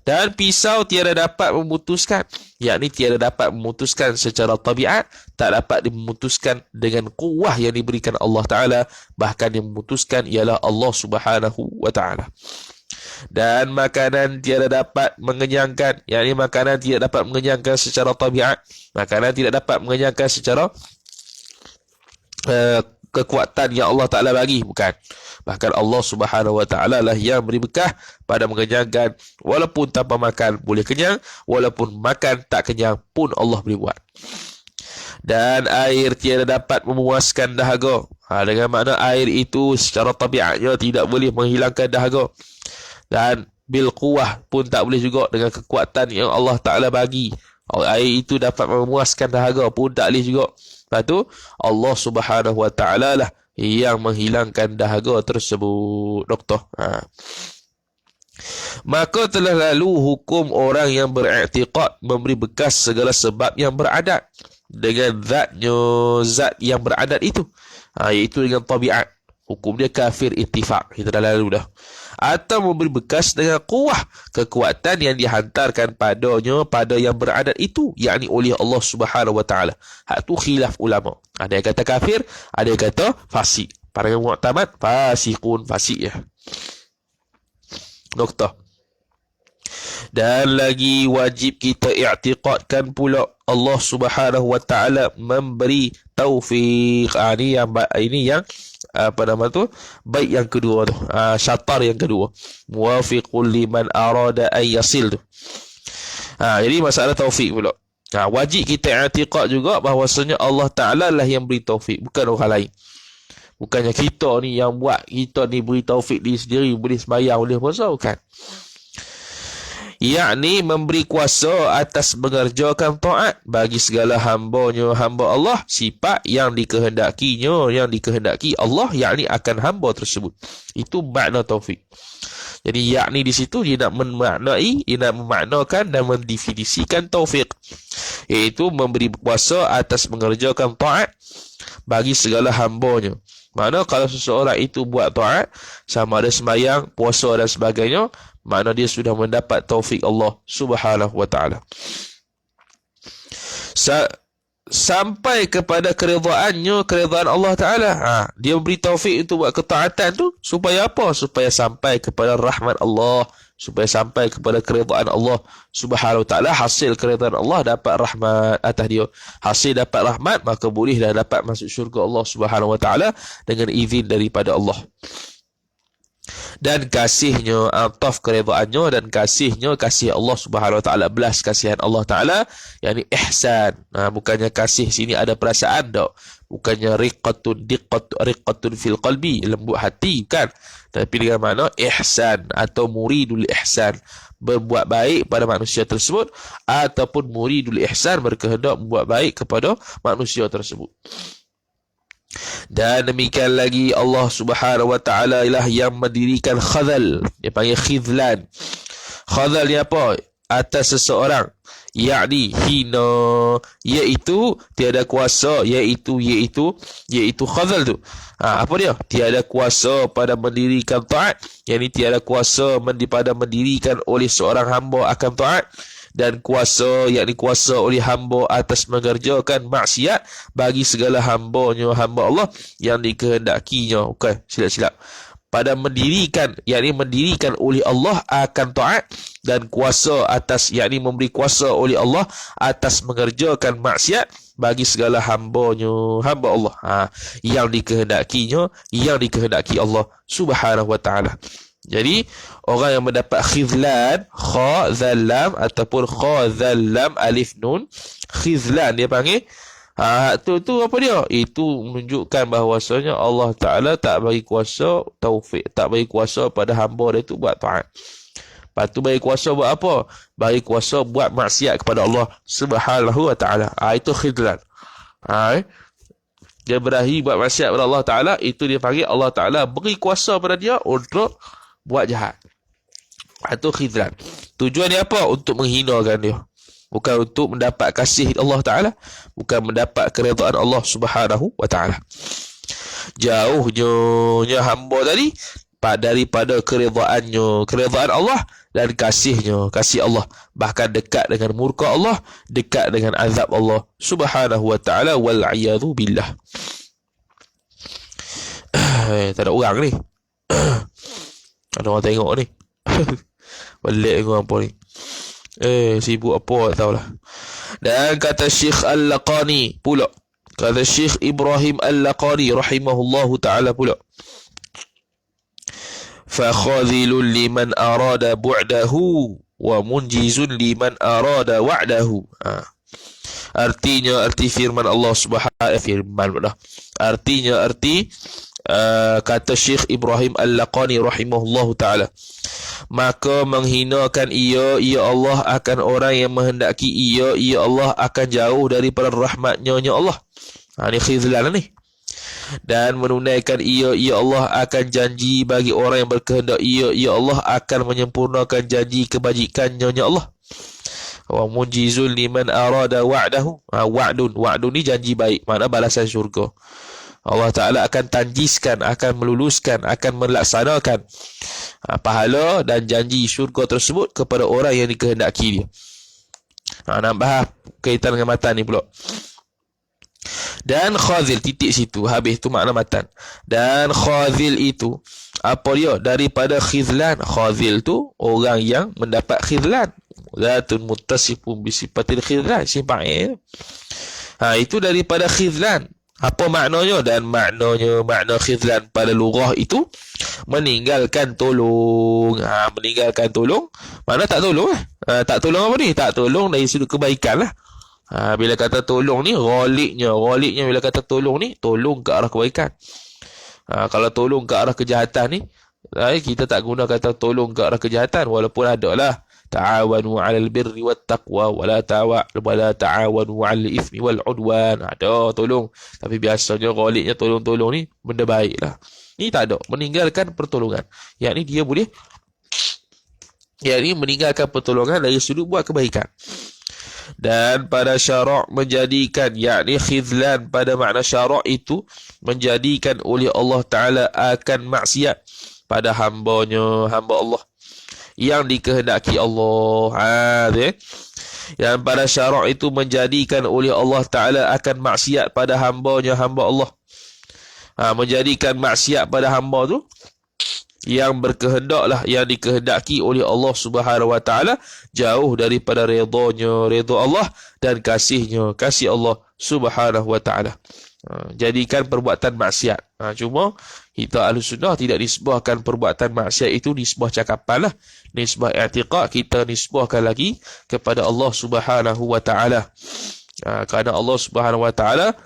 Dan pisau tiada dapat memutuskan, yakni tiada dapat memutuskan secara tabiat, tak dapat memutuskan dengan kuwah yang diberikan Allah Ta'ala, bahkan yang memutuskan ialah Allah Subhanahu wa Ta'ala. Dan makanan tiada dapat mengenyangkan, yakni makanan tidak dapat mengenyangkan secara tabiat, makanan tidak dapat mengenyangkan secara kekuatan yang Allah Ta'ala bagi, bukan. Bahkan Allah Subhanahu wa Ta'ala lah yang beri bekah pada mengenyangkan. Walaupun tanpa makan boleh kenyang, walaupun makan tak kenyang pun Allah boleh buat. Dan air tiada dapat memuaskan dahaga. Dengan makna air itu secara tabiatnya tidak boleh menghilangkan dahaga. Dan bil quwah pun tak boleh juga dengan kekuatan yang Allah Ta'ala bagi. Air itu dapat memuaskan dahaga pun tak boleh juga. Lepas tu Allah Subhanahu wa Ta'ala lah yang menghilangkan dahaga tersebut. Doktor. Maka telah lalu hukum orang yang beriktikad memberi bekas segala sebab yang beradat dengan zat yang beradat itu, iaitu dengan tabiat. Hukum dia kafir ittifaq. Kita dah lalu dah. Atau memberi bekas dengan kuah, kekuatan yang dihantarkan padanya pada yang beradat itu, yakni oleh Allah Subhanahu wa taala. Hak tu khilaf ulama. Ada yang kata kafir, ada yang kata fasik. Para mu'tamad fasiqun, fasik ya. Noktah. Dan lagi wajib kita i'tiqadkan pula Allah Subhanahu wa taala memberi taufik. Ini yang apa nama tu? Baik yang kedua tu. Syatar yang kedua. Muwafiqul liman arada an yasil tu. Jadi masalah taufik pula. Wajib kita i'tiqad juga bahawasanya Allah Taala lah yang beri taufik, bukan orang lain. Bukannya kita ni yang buat, kita ni beri taufik diri sendiri, boleh sembahyang, boleh puasa, bukan. Yakni memberi kuasa atas mengerjakan taat bagi segala hamba Allah, sifat yang dikehendakinya, yang dikehendaki Allah, yakni akan hamba tersebut. Itu makna taufik. Jadi yakni di situ dia nak memaknai, dia nak memaknakan dan mendefinisikan taufik, iaitu memberi kuasa atas mengerjakan taat bagi segala hambanya. Makna kalau seseorang itu buat taat, sama ada sembahyang, puasa dan sebagainya, makna dia sudah mendapat taufik Allah Subhanahu wa taala. Sampai kepada keridhaannya, keridhaan Allah Taala. Dia beri taufik untuk buat ketaatan tu supaya apa? Supaya sampai kepada rahmat Allah, supaya sampai kepada keridhaan Allah Subhanahu wa taala. Hasil keridhaan Allah dapat rahmat atas dia. Hasil dapat rahmat, maka bolehlah dapat masuk syurga Allah Subhanahu wa taala dengan izin daripada Allah. Dan kasihnya, ataf keridhaannya, dan kasihnya, kasih Allah Subhanahu wa taala, belas kasihan Allah Taala, yakni ihsan. Bukannya kasih sini ada perasaan tak, bukannya riqqatun fil qalbi, lembut hati, kan, tapi dengan makna ihsan atau muridul ihsan, berbuat baik pada manusia tersebut, ataupun muridul ihsan, berkehendak membuat baik kepada manusia tersebut. Dan demikian lagi Allah Subhanahu wa taala ialah yang mendirikan khazal, dia panggil khizlan. Khazal ni apa? Atas seseorang, yakni hina, iaitu tiada kuasa, iaitu khazal tu. Apa dia? Tiada kuasa pada mendirikan taat, yakni tiada kuasa pada mendirikan oleh seorang hamba akan taat, dan kuasa, yakni kuasa oleh hamba atas mengerjakan maksiat bagi segala hamba Allah yang dikehendakinya. Okey, silap-silap. Pada mendirikan, yakni mendirikan oleh Allah akan taat, dan kuasa atas, yakni memberi kuasa oleh Allah atas mengerjakan maksiat bagi segala hamba Allah yang dikehendakinya, yang dikehendaki Allah Subhanahu wa taala. Jadi orang yang mendapat khizlan, kha zal lam ataupun kha zal lam alif nun, khizlan dia panggil. Tu apa dia? Itu menunjukkan bahawasanya Allah Taala tak bagi kuasa taufik, tak bagi kuasa pada hamba dia tu buat taat. Lepas tu bagi kuasa buat apa? Bagi kuasa buat maksiat kepada Allah Subhanahu wa taala. Itu khizlan. Dia berahi buat maksiat kepada Allah Taala, itu dia panggil Allah Taala beri kuasa pada dia untuk buat jahat. Itu khizlan. Tujuan dia apa? Untuk menghinakan dia. Bukan untuk mendapat kasih Allah Ta'ala, bukan mendapat keridhaan Allah Subhanahu wa ta'ala. Jauhnya hamba tadi daripada keridhaan Allah dan kasihnya, kasih Allah. Bahkan dekat dengan murka Allah, dekat dengan azab Allah Subhanahu wa ta'ala, wal'iyadhu billah. Tak ada orang ni. Ada orang tengok ni. Balik tengok apa ni. Sibuk apa tak tahulah. Dan kata Syekh Al-Laqani pula, kata Syekh Ibrahim Al-Laqani rahimahullahu ta'ala pula, fakhadhilun liman arada bu'dahu wa munjizun liman arada wa'dahu. Artinya, arti firman Allah Subhanahu, kata Syekh Ibrahim Al-Laqani rahimahullahu ta'ala, maka menghinakan ia Allah akan orang yang menghendaki ia Allah akan jauh daripada rahmatnya Allah. Ini khizlan ni. Dan menunaikan ia Allah akan janji bagi orang yang berkehendak ia Allah akan menyempurnakan janji kebajikannya Allah. Wa munjizul liman arada wa'dahu. Wa'dun ni janji baik, makna balasan syurga. Allah Ta'ala akan tanjiskan, akan meluluskan, akan melaksanakan pahala dan janji syurga tersebut kepada orang yang dikehendaki dia. Nak bahas kaitan dengan matan ni pula. Dan khazil, titik situ, habis tu makna matan. Dan khazil itu apa dia? Daripada khizlan. Khazil tu orang yang mendapat khizlan. Zatun muttasifun bisifatil khizlan, sifat itu daripada khizlan. Apa maknanya? Dan makna khizlan pada lughah itu meninggalkan tolong. Meninggalkan tolong, mana tak tolong tak tolong apa ni? Tak tolong dari sudut kebaikan lah. Bila kata tolong ni, ghaliknya bila kata tolong ni, tolong ke arah kebaikan. Kalau tolong ke arah kejahatan ni, kita tak guna kata tolong ke arah kejahatan, walaupun ada lah ta'awanu 'alal birri wat taqwa wala ta'awanu 'alal itsmi wal 'udwan. Ada tolong, tapi biasanya ghaliknya tolong-tolong ni benda baik lah. Ni tak ada, meninggalkan pertolongan. Yakni dia boleh meninggalkan pertolongan dari sudut buat kebaikan. Dan pada syarak menjadikan, yakni khizlan pada makna syarak itu menjadikan oleh Allah Ta'ala akan maksiat pada hamba Allah yang dikehendaki Allah. Yang pada syarak itu menjadikan oleh Allah Ta'ala akan maksiat pada hamba Allah. Menjadikan maksiat pada hamba tu yang berkehendaklah, yang dikehendaki oleh Allah Subhanahu Wa Ta'ala, jauh daripada redha Allah dan kasih Allah Subhanahu Wa Ta'ala. Jadikan perbuatan maksiat. Cuma kita Ahlussunnah tidak nisbahkan perbuatan maksiat itu nisbah cakapan lah, nisbah i'tiqad, kita nisbahkan lagi kepada Allah Subhanahu Wa Ta'ala. Kerana Allah Subhanahu Wa Ta'ala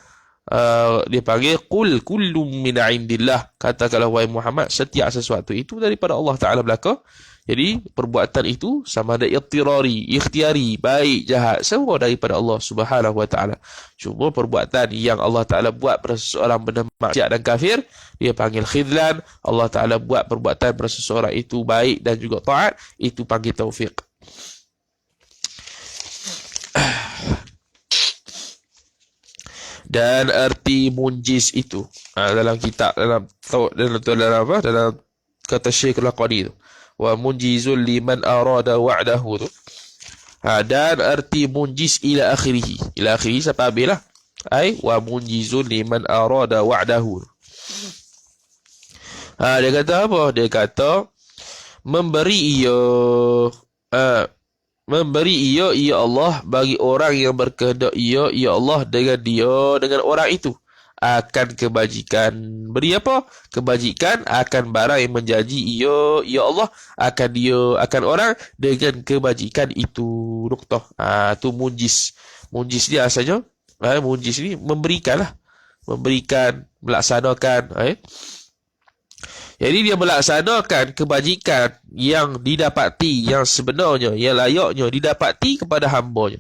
dia panggil qul kullum min indillah, katakanlah wahai Muhammad, setiap sesuatu itu daripada Allah Ta'ala belaka. Jadi perbuatan itu sama ada ikhtiari, baik, jahat, semua daripada Allah Subhanahu Wa Ta'ala. Cuma perbuatan yang Allah Ta'ala buat pada seseorang benda maksiat dan kafir, dia panggil khidlan. Allah Ta'ala buat perbuatan pada seseorang itu baik dan juga taat, itu panggil taufiq. Dan arti munjiz itu dalam kitab, dalam kata Syekh Al-Qadi tu, wa munjizul liman arada wa'dahu tu. Dan arti munjiz ila akhirih sampai habis lah. Wa munjizul liman arada wa'dahu. Dia kata apa? Dia kata memberi ia Allah bagi orang yang berkehendak ia Allah dengan orang itu akan kebajikan. Beri apa? Kebajikan akan barang yang menjanji ia Allah akan orang dengan kebajikan itu. Nuktah. Tu munjiz. Munjiz dia asalnya, munjiz ni memberikan, melaksanakan. Jadi dia melaksanakan kebajikan yang didapati, yang sebenarnya, yang layaknya didapati kepada hambanya.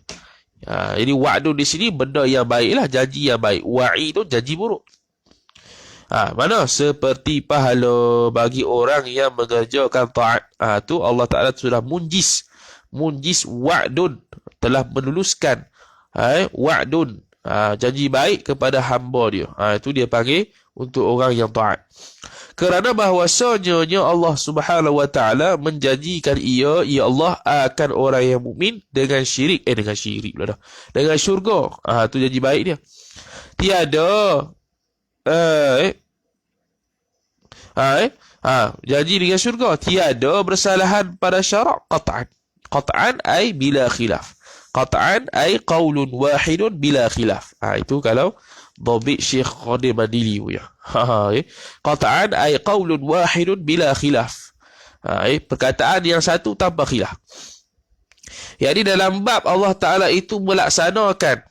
Jadi wa'dun di sini benda yang baik lah, janji yang baik. Wa'i tu janji buruk. Mana? Seperti pahala bagi orang yang mengerjakan taat. Tu Allah Ta'ala sudah munjiz wa'dun, telah meluluskan wa'dun, janji baik kepada hamba dia. Itu dia panggil untuk orang yang taat. Kerana bahawasanya Allah Subhanahu Wa Ta'ala menjanjikan ia Allah akan orang yang mukmin dengan syirik dengan syurga. Tu janji baik dia. Tiada janji dengan syurga, tiada bersalahan pada syarak qat'an ay bila khilaf. Qat'an ay qaulun wahidun bila khilaf. Itu kalau dhabit Syekh Qadir Madili ya. Qat'an ay qaulun wahidun bila khilaf. Perkataan yang satu tanpa khilaf. Jadi dalam bab Allah Ta'ala itu melaksanakan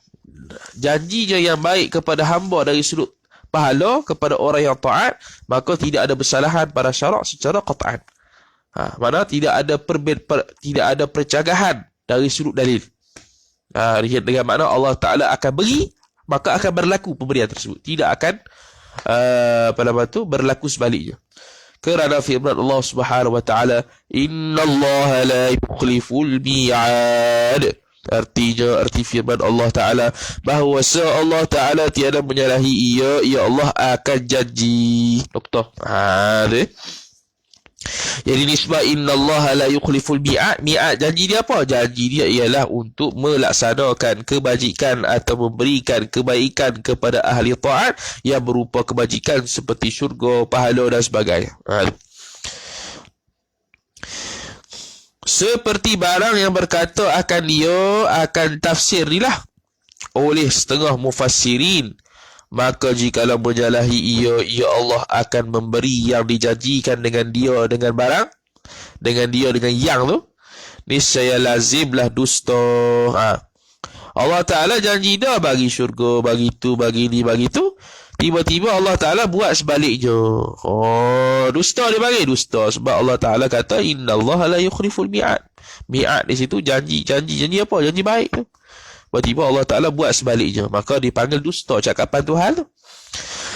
janjinya yang baik kepada hamba dari sudut pahala kepada orang yang taat, maka tidak ada bersalahan pada syarak secara qat'an. Mana tidak ada percagahan dari sudut dalil. Dengan makna Allah Ta'ala akan beri, maka akan berlaku pemberian tersebut, tidak akan berlaku sebaliknya. Kerana firman Allah Subhanahu Wa Ta'ala, innallaha la yukhliful mi'ad. Arti firman Allah Ta'ala bahawa Allah Ta'ala tiada menyalahi ia Allah akan janji. Doktor. Jadi nisbah innallaha la yukhliful mi'ad. Mi'ad janji dia apa? Janji dia ialah untuk melaksanakan kebajikan atau memberikan kebaikan kepada ahli taat yang berupa kebajikan seperti syurga, pahala dan sebagainya. Seperti barang yang berkata akan dia akan tafsir ni lah oleh setengah mufassirin. Maka jikalau menyalahi ia Allah akan memberi yang dijanjikan dengan dia dengan barang, dengan dia dengan yang tu, niscaya lazimlah dusta. Allah Ta'ala janji dah bagi syurga, bagi tu, bagi ni, bagi tu. Tiba-tiba Allah Ta'ala buat sebaliknya. Dusta dia bagi, dusta. Sebab Allah Ta'ala kata innallaha la yukhliful mi'ad. Mi'ad di situ janji apa? Janji baik tu. Tiba-tiba Allah Ta'ala buat sebaliknya. Maka dipanggil dusta cakapan Tuhan tu.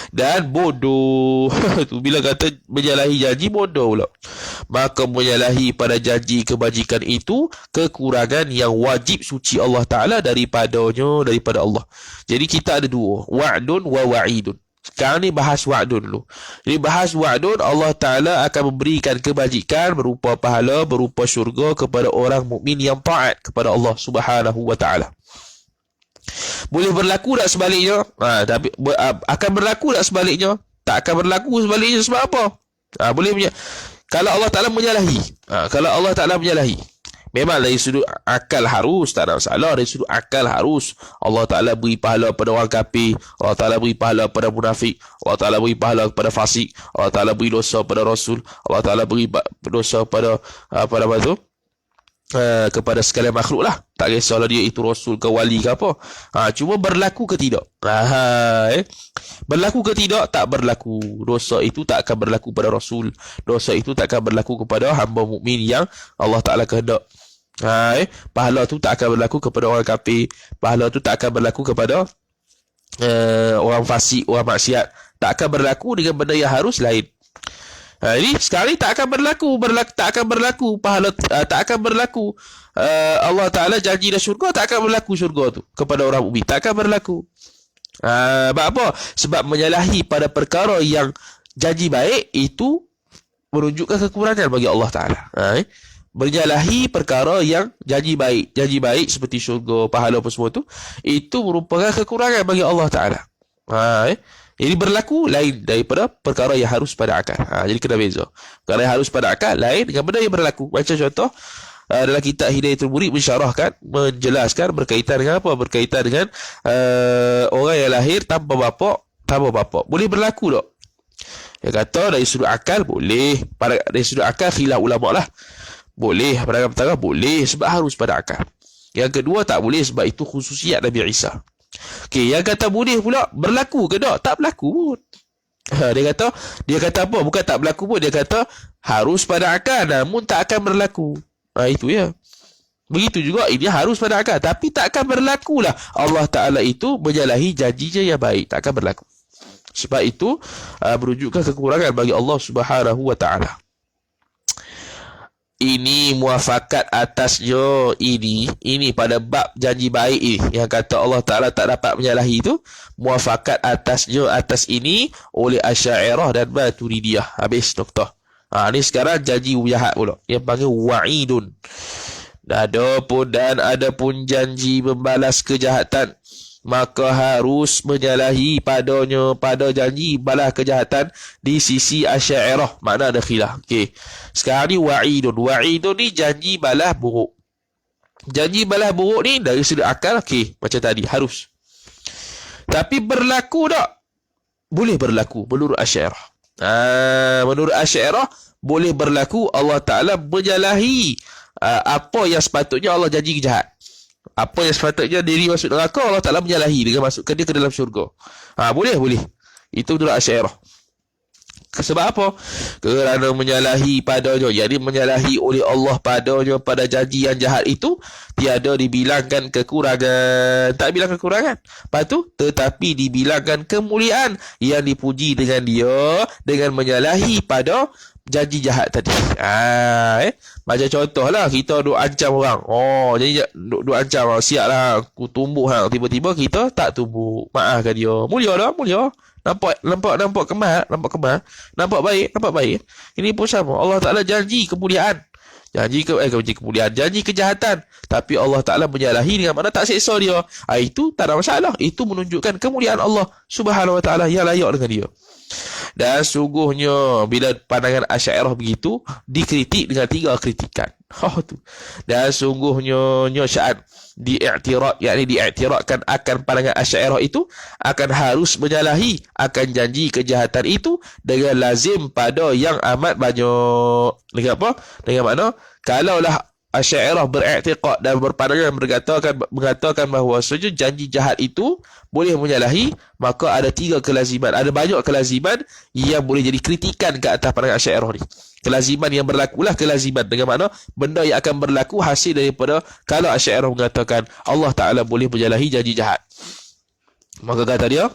Dan bodoh. Bila kata menyalahi janji, bodoh pula. Maka menyalahi pada janji kebajikan itu kekurangan yang wajib suci Allah Ta'ala daripada Allah. Jadi kita ada dua. Wa'dun wa wa'idun. Sekarang ni bahas wa'dun dulu. Jadi bahas wa'dun, Allah Ta'ala akan memberikan kebajikan berupa pahala, berupa syurga kepada orang mukmin yang taat kepada Allah Subhanahu wa Ta'ala. Boleh berlaku tak sebaliknya? Tapi akan berlaku tak sebaliknya? Tak akan berlaku sebaliknya sebab apa? Kalau Allah Ta'ala menyalahi. Kalau Allah Ta'ala menyalahi. Memang dari sudut akal harus, tak ada masalah. Dari sudut akal harus. Allah Ta'ala beri pahala pada orang kafir. Allah Ta'ala beri pahala pada munafik. Allah Ta'ala beri pahala kepada fasik. Allah Ta'ala beri dosa pada Rasul. Allah Ta'ala beri dosa pada apa tu? Kepada sekalian makhluk lah. Tak kisahlah dia itu Rasul ke wali ke apa. Cuma berlaku ke tidak? Berlaku ke tidak? Tak berlaku. Dosa itu tak akan berlaku pada Rasul. Dosa itu tak akan berlaku kepada hamba mukmin yang Allah Ta'ala kehendak. Pahala tu tak akan berlaku kepada orang kafir. Pahala tu tak akan berlaku kepada orang fasik, orang maksiat. Tak akan berlaku dengan benda yang harus lain. Ini sekali tak akan berlaku tak akan berlaku pahala, tak akan berlaku Allah Ta'ala janji dah syurga, tak akan berlaku syurga tu kepada orang mukmin, tak akan berlaku. Sebab apa? Sebab menyalahi pada perkara yang janji baik itu menunjukkan kekurangan bagi Allah Ta'ala. Menyalahi perkara yang janji baik seperti syurga, pahala apa semua tu, itu merupakan kekurangan bagi Allah Ta'ala. Ini berlaku lain daripada perkara yang harus pada akal. Jadi kena beza. Perkara yang harus pada akal lain dengan benda yang berlaku. Macam contoh dalam kitab Hidayatul Murid mensyarahkan, menjelaskan berkaitan dengan apa? Berkaitan dengan orang yang lahir tanpa bapa. Boleh berlaku tak? Dia kata dari sudut akal boleh. Dari sudut akal khilaf ulama lah. Boleh. Pandangan pertama boleh sebab harus pada akal. Yang kedua tak boleh sebab itu khususiat Nabi Isa. Yang kata boleh pula berlaku ke tak? Tak berlaku pun. Dia kata apa? Bukan tak berlaku pun. Dia kata harus pada akal namun tak akan berlaku. Itu ya. Begitu juga ini harus pada akal tapi tak akan berlaku lah. Allah Ta'ala itu menyalahi janjinya yang baik. Tak akan berlaku. Sebab itu menunjukkan kekurangan bagi Allah Subhanahu wa Ta'ala. Ini muafakat atasnya ini pada bab janji baik ini yang kata Allah Ta'ala tak dapat menyalahi itu, muafakat atasnya atas ini oleh Asy'ariyah dan Maturidiyah. Habis doktor. Ni sekarang janji jahat pula yang panggil wa'idun. Adapun janji membalas kejahatan, maka harus menyalahi padanya pada janji balas kejahatan di sisi Asy'ariyah. Makna ada khilaf. Sekarang ni wa'idun. Wa'idun ni janji balas buruk. Janji balas buruk ni dari sudut akal macam tadi harus. Tapi berlaku tak? Boleh berlaku menurut Asy'ariyah. Menurut Asy'ariyah boleh berlaku Allah Ta'ala menyalahi apa yang sepatutnya Allah janji jahat. Apa yang sepatutnya diri masuk neraka, Allah Ta'ala menyalahi dengan masukkan dia ke dalam syurga. Boleh. Itu menurut Asy'ariyah. Sebab apa? Kerana menyalahi padanya. Jadi menyalahi oleh Allah padanya pada janji yang jahat itu tiada dibilangkan kekurangan. Tak bilang kekurangan. Lepas tu, tetapi dibilangkan kemuliaan yang dipuji dengan dia dengan menyalahi pada janji jahat tadi. Macam contohlah kita duk ancam orang. Oh, jadi duk ancam orang, siaplah aku tumbuh hang. Tiba-tiba kita tak tumbuh. Maafkan dia. Mulia dah, mulia. Nampak kemal, nampak baik. Ini pun sama. Allah Taala janji kemuliaan. Janji kemuliaan, janji kejahatan. Tapi Allah Taala menyalahi dengan mana tak seksa dia. Itu tak ada masalah. Itu menunjukkan kemuliaan Allah Subhanahu Wa Taala yang layak dengan dia. Dan sungguhnya bila pandangan Asy'ariyah begitu dikritik dengan 3 kritikan. Dan sungguhnya sya'an diiktirad, yakni diiktiradkan akan pandangan Asy'ariyah itu akan harus menyalahi akan janji kejahatan itu dengan lazim pada yang amat banyak. Dengan apa? Dengan makna kalaulah Asy'ariyah beriktikad dan berpandangan mengatakan bahawa saja janji jahat itu boleh menyalahi, maka ada 3 kelaziman. Ada banyak kelaziman yang boleh jadi kritikan ke atas pandangan Asy'ariyah ni. Kelaziman yang berlakulah kelaziman. Dengan makna benda yang akan berlaku hasil daripada kalau Asy'ariyah mengatakan Allah Ta'ala boleh menyalahi janji jahat. Maka kata dia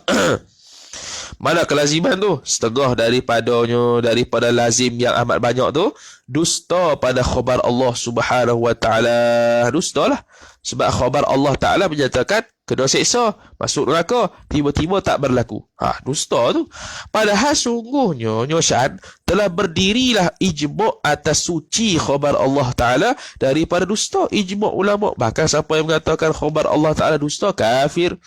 mana kelaziman tu? Setengah daripada lazim yang amat banyak tu dusta pada khabar Allah Subhanahu Wa Taala. Dusta lah. Sebab khabar Allah Taala menyatakan kena seksa, masuk neraka, tiba-tiba tak berlaku. Dusta tu. Padahal sungguhnya Nyosan telah berdirilah ijma' atas suci khabar Allah Taala daripada dusta. Ijma' ulama. Bahkan siapa yang mengatakan khabar Allah Taala dusta, kafir.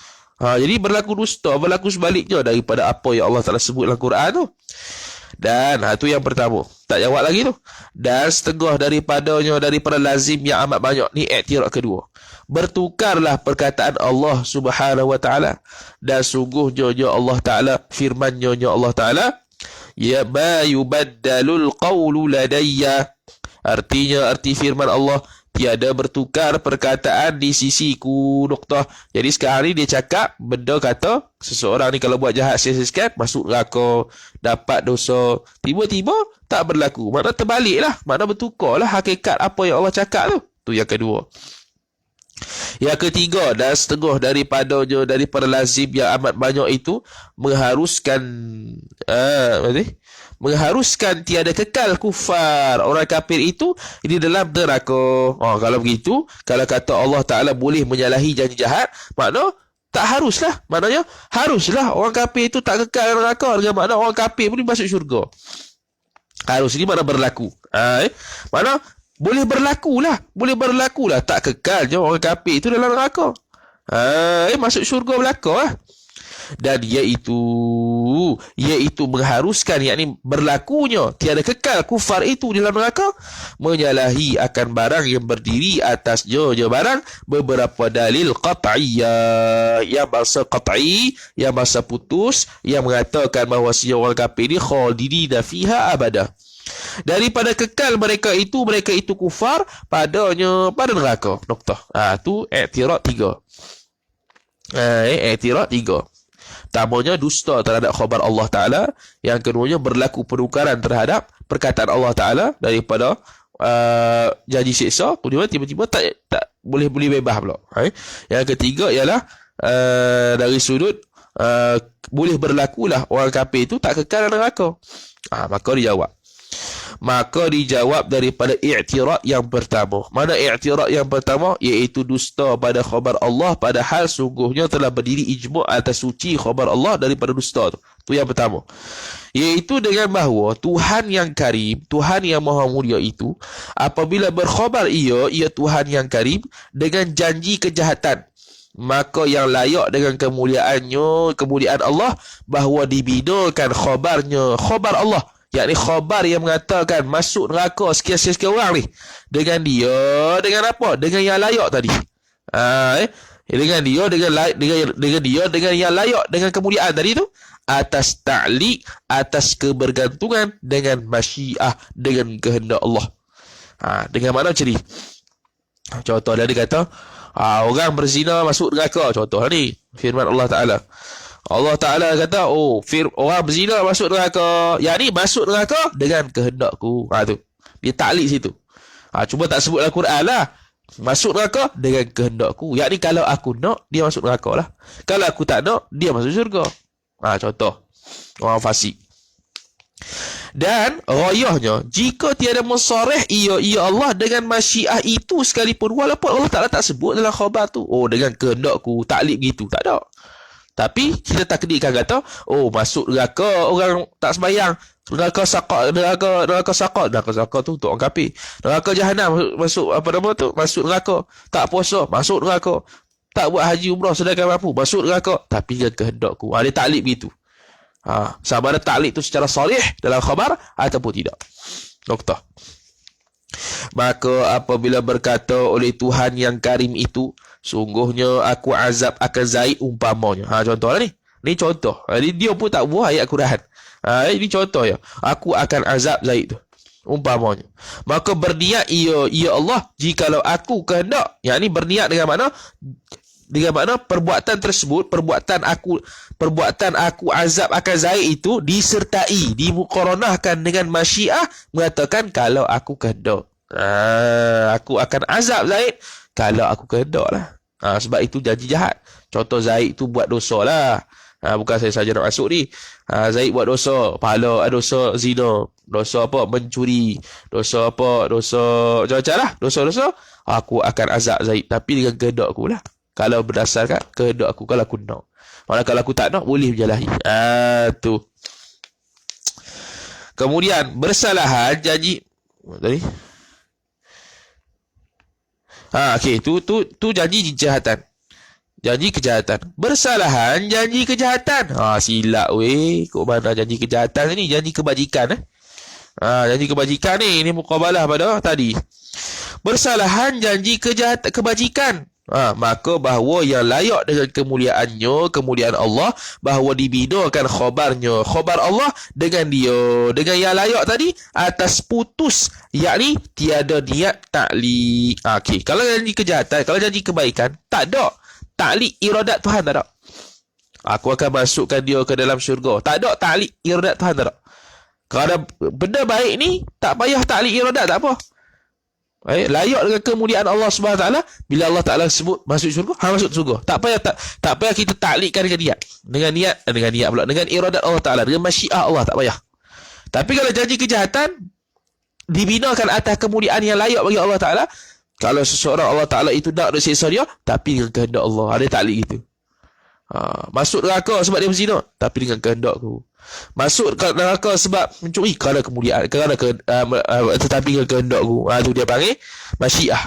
Jadi berlaku dusta, berlaku sebaliknya daripada apa yang Allah Ta'ala sebut dalam Quran tu. Dan itu yang pertama. Tak jawab lagi tu. Dan setengah daripada lazim yang amat banyak ni iktirad kedua. Bertukarlah perkataan Allah Subhanahu Wa Ta'ala. Dan sungguhnya Allah Ta'ala, firmannya Allah Ta'ala, ya ma yubaddalul qawlu ladayya. Arti firman Allah, tiada bertukar perkataan di sisiku. Noktah. Jadi sekarang ni dia cakap benda kata seseorang ni kalau buat jahat sikit masuk neraka, dapat dosa. Tiba-tiba tak berlaku. Makna terbaliklah. Makna bertukarlah hakikat apa yang Allah cakap tu. Tu yang kedua. Yang ketiga, dan setengah daripada lazim yang amat banyak itu mengharuskan tiada kekal kufar, orang kafir itu di dalam neraka. Kalau begitu, kalau kata Allah Ta'ala boleh menyalahi janji jahat, makna tak haruslah. Maknanya haruslah orang kafir itu tak kekal dalam neraka. Dengan makna orang kafir pun masuk syurga. Harus ni makna berlaku. Makna boleh berlakulah. Tak kekal je orang kafir itu dalam neraka. Masuk syurga belaka lah. Dan iaitu mengharuskan, yakni berlakunya tiada kekal kufar itu di dalam neraka, menyalahi akan barang yang berdiri atas je barang beberapa dalil qat'iyah, yang bahasa qat'i, yang bahasa putus, yang mengatakan bahawa si orang kafir ni khalidina fiha abada. Daripada kekal mereka itu kufar pada neraka. Noktah. Tu iktirad 3. Iktirad 3. Pertamanya dusta terhadap khabar Allah Ta'ala. Yang keduanya berlaku penukaran terhadap perkataan Allah Ta'ala daripada janji siksa. Kemudian tiba-tiba tak boleh bebas pula. Yang ketiga ialah dari sudut boleh berlakulah orang kafir itu tak kekal dalam neraka. Maka dijawab daripada i'tirad yang pertama. Mana i'tirad yang pertama? Iaitu dusta pada khabar Allah, padahal sungguhnya telah berdiri ijma' atas suci khabar Allah daripada dusta tu. Itu yang pertama. Iaitu dengan bahawa Tuhan yang karim, Tuhan yang maha mulia itu, apabila berkhabar ia Tuhan yang karim dengan janji kejahatan, maka yang layak dengan kemuliaan Allah bahawa dibinakan khabarnya, khabar Allah, yakni khabar yang mengatakan masuk neraka sekian-sekian orang ni, dengan apa? Dengan yang layak tadi. Dengan yang layak dengan kemuliaan tadi tu, atas ta'liq, atas kebergantungan dengan masyiah, dengan kehendak Allah. Dengan mana macam ni? Contoh dia kata orang berzina masuk neraka. Contoh ni firman Allah Ta'ala. Allah Ta'ala kata, orang berzina masuk neraka. Yang ni masuk neraka dengan kehendakku. Tu. Dia taklid situ. Cuma tak sebut dalam Quran lah. Masuk neraka dengan kehendakku. Yang ni kalau aku nak, dia masuk neraka lah. Kalau aku tak nak, dia masuk syurga. Contoh. Orang fasik. Dan rayahnya, jika tiada mensarih ia Allah dengan masyiah itu sekalipun, walaupun Allah Ta'ala tak sebut dalam khabar tu, dengan kehendakku, taklid gitu, tak ada. Tapi kita takdirkan kata, masuk neraka orang tak sembahyang, neraka saqat, neraka saqat tu untuk orang kafir. Neraka jahanam masuk masuk neraka. Tak puasa, masuk neraka. Tak buat haji umrah sedangkan mampu, masuk neraka. Tapi dengan kehendakku. Dia taklid begitu. Sama ada taklid tu secara sharih dalam khabar ataupun tidak. Noktah. Maka apabila berkata oleh Tuhan yang karim itu, sungguhnya aku azab akan Zaid umpamanya. Contoh lah ni. Ni contoh. Dia pun tak buah ayat Quran. Ini contoh ya. Aku akan azab Zaid tu. Umpamanya. Maka berniat ia Allah jikalau aku kehendak. Yang ni berniat dengan mana? Dengan makna perbuatan tersebut, perbuatan aku azab akan Zaid itu disertai, dimuqaranahkan dengan masyiah, mengatakan kalau aku kehendak. Aku akan azab Zaid kalau aku kehendak lah. Sebab itu janji jahat. Contoh Zaid tu buat dosa lah. Bukan saya saja nak masuk ni. Zaid buat dosa, pahala, dosa zina, dosa apa, mencuri, dosa apa, dosa macam-macam lah, dosa-dosa. Aku akan azab Zaid, tapi dengan kehendak aku lah. Kalau berdasarkan kehendak aku, kalau aku nak. Malah kalau aku tak nak, boleh berjalahi. Tu. Kemudian, bersalahan janji. Tadi? Okey. Tu janji kejahatan. Janji kejahatan. Bersalahan janji kejahatan. Silap weh. Kok mana janji kejahatan ni? Janji kebajikan. Janji kebajikan ni. Ini muqabalah pada tadi. Bersalahan janji kebajikan. Maka bahawa yang layak dengan kemuliaannya, kemuliaan Allah, bahawa dibinakan khabarnya, khabar Allah dengan dengan yang layak tadi atas putus, yakni tiada niat ta'liq. Okey, kalau janji kejahatan, kalau janji kebaikan, tak ada ta'liq iradat Tuhan, tak ada. Aku akan masukkan dia ke dalam syurga, tak ada ta'liq iradat Tuhan, tak ada. Kalau benda baik ni tak payah ta'liq iradat, tak apa. Layak dengan kemuliaan Allah Subhanahu Wa Taala. Bila Allah Taala sebut masuk syurga, masuk syurga. Tak payah kita taklikkan dengan niat, dengan iradat Allah Taala, dengan masyiah Allah, tak payah. Tapi kalau janji kejahatan dibinakan atas kemuliaan yang layak bagi Allah Taala, kalau seseorang Allah Taala itu nak siksa dia, tapi dengan kehendak Allah, ada taklik gitu. Masuk neraka sebab dia berzina, tapi dengan kehendakku. Masuk neraka sebab mencuri, kerana kemuliaan, tetapi dengan kehendakku. Tu dia panggil masyiah,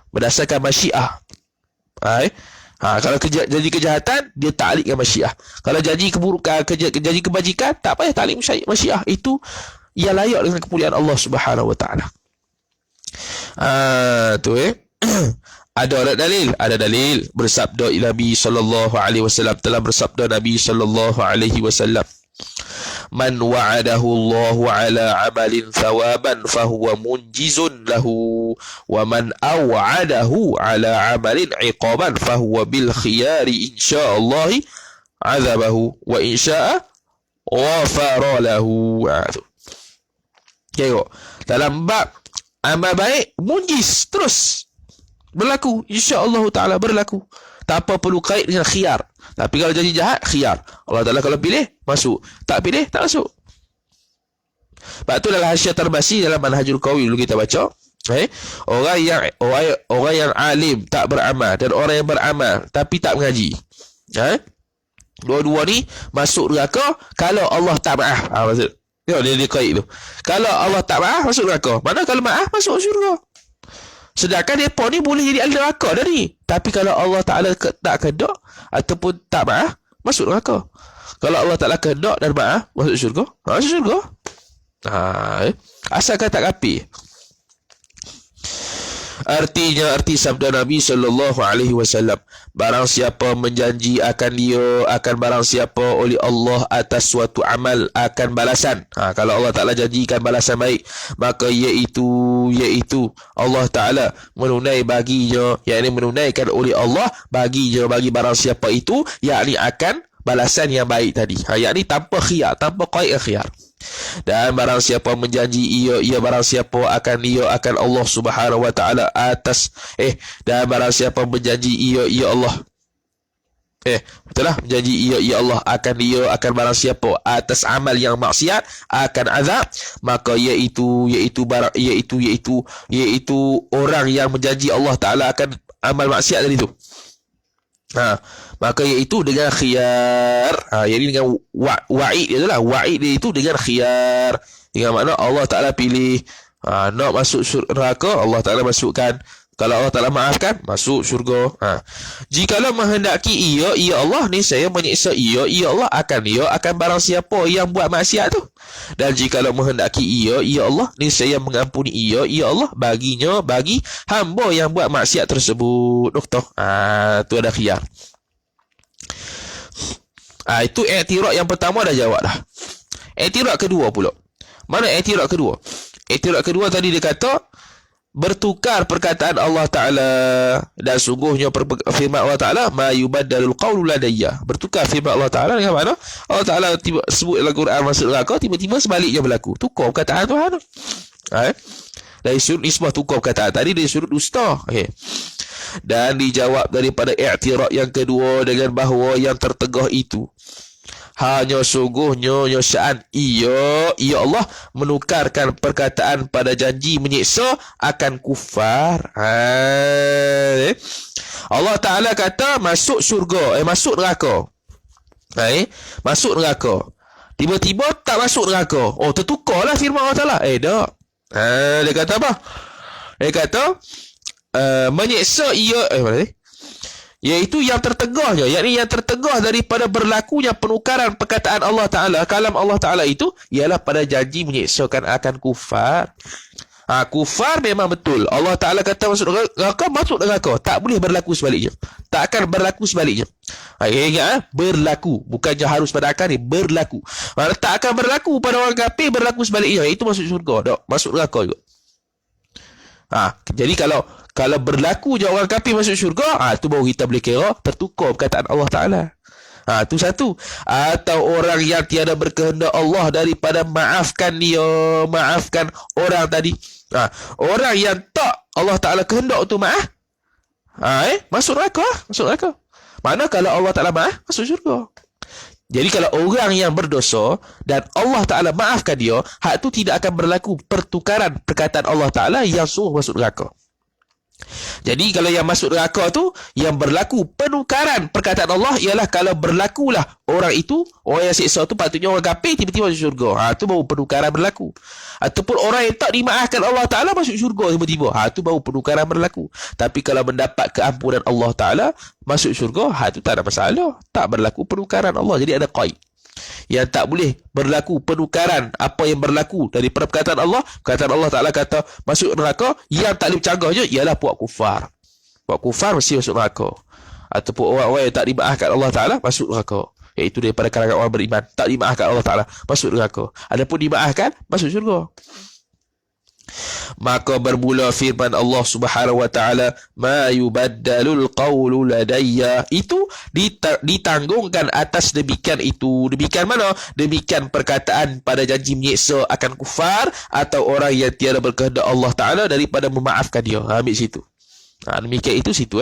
berdasarkan masyiah. Kalau janji kejahatan, dia taklik dengan masyiah. Kalau janji keburukan, janji kebajikan, tak payah taklik masyiah. Itu ia layak dengan kemuliaan Allah Subhanahu Wa Taala. Ada dalil, bersabda Nabi sallallahu alaihi wasallam, telah bersabda Nabi sallallahu alaihi wasallam, man wa'adahu Allahu ala amalin thawaban fahuwa munjizun lahu, wa man aw'adahu ala amalin iqaban fahuwa bil khiyari insyaallah azabahu wa insya'a ghafara lahu. Tengok, dalam bab amal baik, munjiz, terus berlaku, insya-Allah Ta'ala berlaku. Tak apa perlu kait dengan khiyar. Tapi kalau janji jahat, khiyar. Allah Ta'ala kalau pilih, masuk. Tak pilih, tak masuk. Sebab tu dalam Hasyiah Tarbasi, dalam Manhajul Qawi dulu kita baca, orang yang alim tak beramal, dan orang yang beramal tapi tak mengaji, dua-dua ni masuk neraka kalau Allah tak maaf. Maksud dia kait tu. Kalau Allah tak maaf, masuk neraka. Mana kalau maaf, masuk syurga. Sedangkan mereka ni boleh jadi ahli neraka dah ni. Tapi kalau Allah Ta'ala tak kehendak ataupun tak maaf, masuk neraka. Kalau Allah Ta'ala kehendak dan maaf, masuk syurga. Masuk syurga. Asalkan tak kafir. Artinya, arti sabda Nabi sallallahu alaihi wasallam, barang siapa menjanji akan barang siapa oleh Allah atas suatu amal akan balasan. Kalau Allah Ta'ala janjikan balasan baik, maka iaitu Allah Ta'ala menunai baginya, yakni menunaikan oleh Allah baginya, bagi barang siapa itu, yakni akan balasan yang baik tadi. Yakni tanpa khiyar, tanpa qaid khiyar. Dan barang siapa menjanji ia barang siapa akan Allah Subhanahu wa taala atas dan barang siapa menjanji ia Allah betul lah, menjanji ia Allah akan barang siapa atas amal yang maksiat akan azab, maka iaitu orang yang menjanji Allah taala akan amal maksiat tadi tu. Maka iaitu dengan khiyar. Jadi dengan wa'id dia itulah. Wa'id dia itu dengan khiyar. Dengan makna Allah Ta'ala pilih nak masuk neraka, Allah Ta'ala masukkan. Kalau Allah Ta'ala maafkan, masuk syurga. Jikalau menghendaki ia Allah ni saya menyiksa ia Allah akan barang siapa yang buat maksiat tu. Dan jikalau menghendaki ia Allah ni saya mengampuni ia Allah bagi hamba yang buat maksiat tersebut. Noktah. Tu ada khiyar. Itu i'tirad yang pertama dah jawab dah. I'tirad kedua pula. Mana i'tirad kedua? I'tirad kedua tadi dia kata bertukar perkataan Allah Ta'ala, dan sungguhnya firman Allah Ta'ala ma yubaddalul qawlu ladayya. Bertukar firman Allah Ta'ala dengan mana Allah Ta'ala sebut dalam Quran masuk neraka, tiba-tiba sebaliknya berlaku, tukar perkataan Tuhan. Dari sudut nisbah tukar perkataan tadi, dari sudut dusta. Dan dijawab daripada i'tirad yang kedua dengan bahawa yang tertegah itu hanya sungguhnya sya'an ia Allah menukarkan perkataan pada janji menyiksa akan kufar. Allah Ta'ala kata masuk syurga, masuk neraka. Masuk neraka. Tiba-tiba tak masuk neraka. Tertukarlah firman Allah Ta'ala. Tak. Dia kata apa? Dia kata menyiksa ia iaitu yang tertegahnya, yakni yang tertegah daripada berlakunya penukaran perkataan Allah Ta'ala, kalam Allah Ta'ala itu ialah pada janji menyiksakan akan kufar. Kufar memang betul. Allah Ta'ala kata masuk neraka, tak boleh berlaku sebaliknya. Tak akan berlaku sebaliknya. Ingat, berlaku. Bukannya harus pada akan ni, berlaku. Tak akan berlaku pada orang kafir, berlaku sebaliknya. Itu masuk syurga, masuk neraka juga. Jadi kalau berlaku je orang kafir masuk syurga, tu baru kita boleh kira tertukar perkataan Allah Ta'ala. Tu satu. Atau orang yang tiada berkehendak Allah daripada maafkan orang tadi. Orang yang tak Allah Ta'ala kehendak untuk maaf, masuk neraka. Mana kalau Allah Ta'ala maaf, masuk syurga. Jadi kalau orang yang berdosa dan Allah Ta'ala maafkan dia, hak tu tidak akan berlaku pertukaran perkataan Allah Ta'ala yang suruh masuk neraka. Jadi kalau yang masuk neraka tu, yang berlaku penukaran perkataan Allah ialah kalau berlakulah orang yang siksa tu patutnya orang kafir, tiba-tiba masuk syurga. Tu baru penukaran berlaku. Ataupun orang yang tak dimaafkan Allah Ta'ala masuk syurga tiba-tiba. Tu baru penukaran berlaku. Tapi kalau mendapat keampunan Allah Ta'ala masuk syurga, tu tak ada masalah. Tak berlaku penukaran Allah. Jadi ada qaid. Yang tak boleh berlaku penukaran apa yang berlaku dari perkataan Allah. Perkataan Allah Ta'ala kata masuk neraka, yang tak boleh bercanggah je ialah puak kufar. Puak kufar mesti masuk neraka. Ataupun orang-orang yang tak dimaafkan Allah Ta'ala masuk neraka, iaitu daripada kalangan orang beriman. Tak dimaafkan Allah Ta'ala masuk neraka. Adapun dimaafkan masuk syurga. Maka bermula firman Allah Subhanahu wa Ta'ala ma yubaddalul qawlu ladayya, itu ditanggungkan atas demikian itu. Demikian mana? Demikian perkataan pada janji menyiksa akan kufar atau orang yang tiada berkehendak Allah Ta'ala daripada memaafkan dia. Ambil situ. Demikian itu situ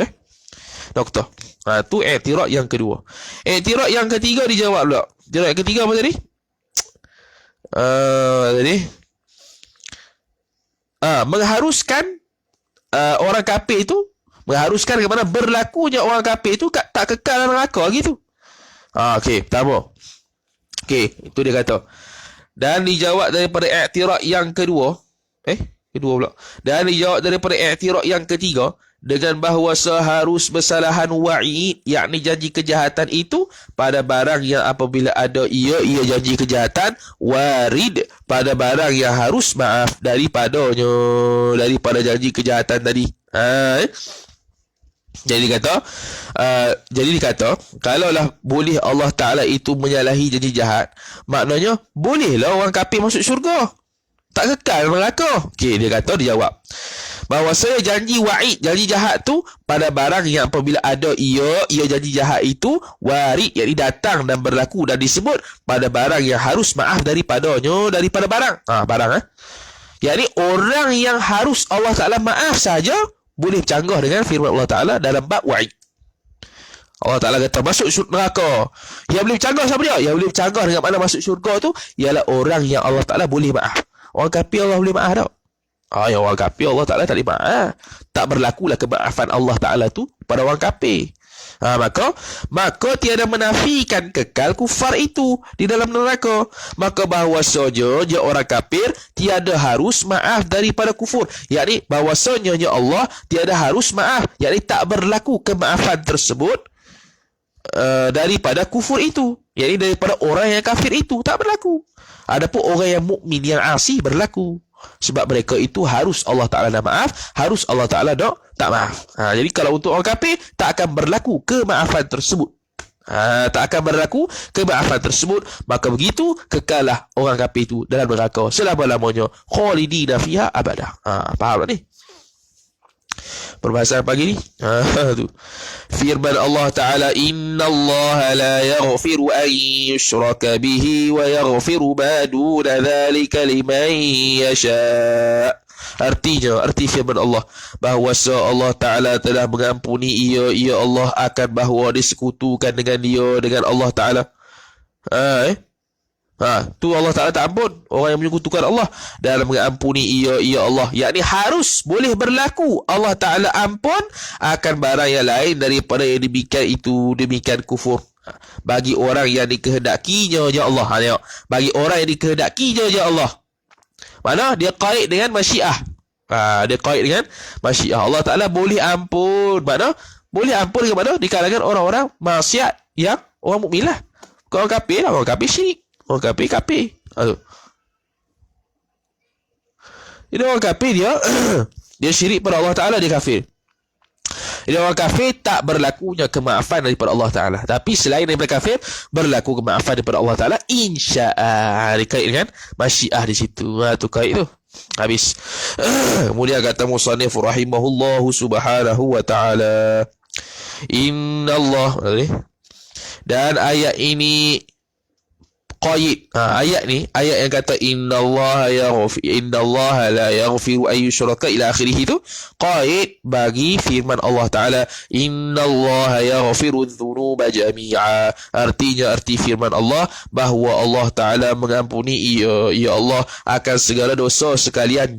Noktah. Tu i'tirad yang kedua. I'tirad yang ketiga dijawab pula. I'tirad yang ketiga apa tadi? Mengharuskan orang kafir itu, mengharuskan kepada berlakunya orang kafir itu tak kekal dalam neraka gitu. Pertama. Itu dia kata. Dan dijawab daripada i'tirad yang kedua. Kedua pula. Dan dijawab daripada i'tirad yang ketiga dengan bahawa seharus bersalahan wa'id, yakni janji kejahatan itu pada barang yang apabila ada ia janji kejahatan, warid pada barang yang harus maaf daripada janji kejahatan tadi. Jadi dikata kalaulah boleh Allah Ta'ala itu menyalahi janji jahat, maknanya bolehlah orang kafir masuk syurga, tak kekal neraka. Dia kata, dia jawab bahwasanya janji wa'id, janji jahat tu pada barang yang apabila ada ia janji jahat itu warid, yakni datang dan berlaku dan disebut pada barang yang harus maaf daripada barang. Barang yakni orang yang harus Allah Ta'ala maaf saja boleh bercanggah dengan firman Allah Ta'ala dalam bab wa'id. Allah Ta'ala kata masuk neraka. Yang boleh bercanggah siapa dia? Yang boleh bercanggah dengan mana masuk syurga tu ialah orang yang Allah Ta'ala boleh maaf. Orang kafir Allah boleh maaf tak? Yang orang kafir Allah Ta'ala tak boleh maaf. Tak berlakulah kemaafan Allah Ta'ala tu pada orang kafir. Maka tiada menafikan kekal kufar itu di dalam neraka. Maka bahawasanya dia orang kafir tiada harus maaf daripada kufur. Yakni bahawasanya Allah tiada harus maaf. Yakni tak berlaku kemaafan tersebut daripada kufur itu, yakni daripada orang yang kafir itu tak berlaku. Adapun orang yang mukmin yang asih berlaku, sebab mereka itu harus Allah Ta'ala nak maaf, harus Allah Ta'ala tak maaf. Jadi kalau untuk orang kafir tak akan berlaku kemaafan tersebut. Tak akan berlaku kemaafan tersebut. Maka begitu kekallah orang kafir itu dalam neraka selama-lamanya, khalidina fiha abada. Faham tak ni? Perbahasan pagi ni tu. Firman Allah Ta'ala, innallaha la yaghfiru an yushraka bihi wa yaghfiru ma duna dhalika liman yasha. Arti firman Allah bahawa Allah Ta'ala telah mengampuni ia Allah akan bahawa disekutukan dengan Allah Ta'ala. Tu Allah Ta'ala tak ampun orang yang menyekutukan Allah dalam mengampuni ia Allah, yakni harus boleh berlaku Allah Ta'ala ampun akan barang yang lain daripada yang demikian kufur. Bagi orang yang dikehendakinya je Allah. Bagi orang yang dikehendakinya je Allah. Mana dia kait dengan masyiah. Dia kait dengan masyiah. Allah Ta'ala boleh ampun. Mana boleh ampun kepada di kalangan orang-orang maksiat yang orang mukmin lah. Bukan orang kafir lah. Orang kafir syirik. Orang kafir. Jadi orang kafir dia syirik pada Allah Ta'ala, dia kafir. Jadi orang kafir tak berlakunya kemaafan daripada Allah Ta'ala. Tapi selain daripada kafir, berlaku kemaafan daripada Allah Ta'ala insya'a. Dikait dengan masyiah di situ. Tu kait tu. Habis. Kemudian kata musannif rahimahullahu subhanahu wa ta'ala, Inna Allah. Dan ayat ini qaid. Ayat yang kata innallaha la yaghfiru an yushraka ila akhirih itu qaid bagi firman Allah Ta'ala innallaha yaghfiru dzunuba jami'a. Arti firman Allah bahawa Allah Ta'ala mengampuni ia Allah akan segala dosa sekalian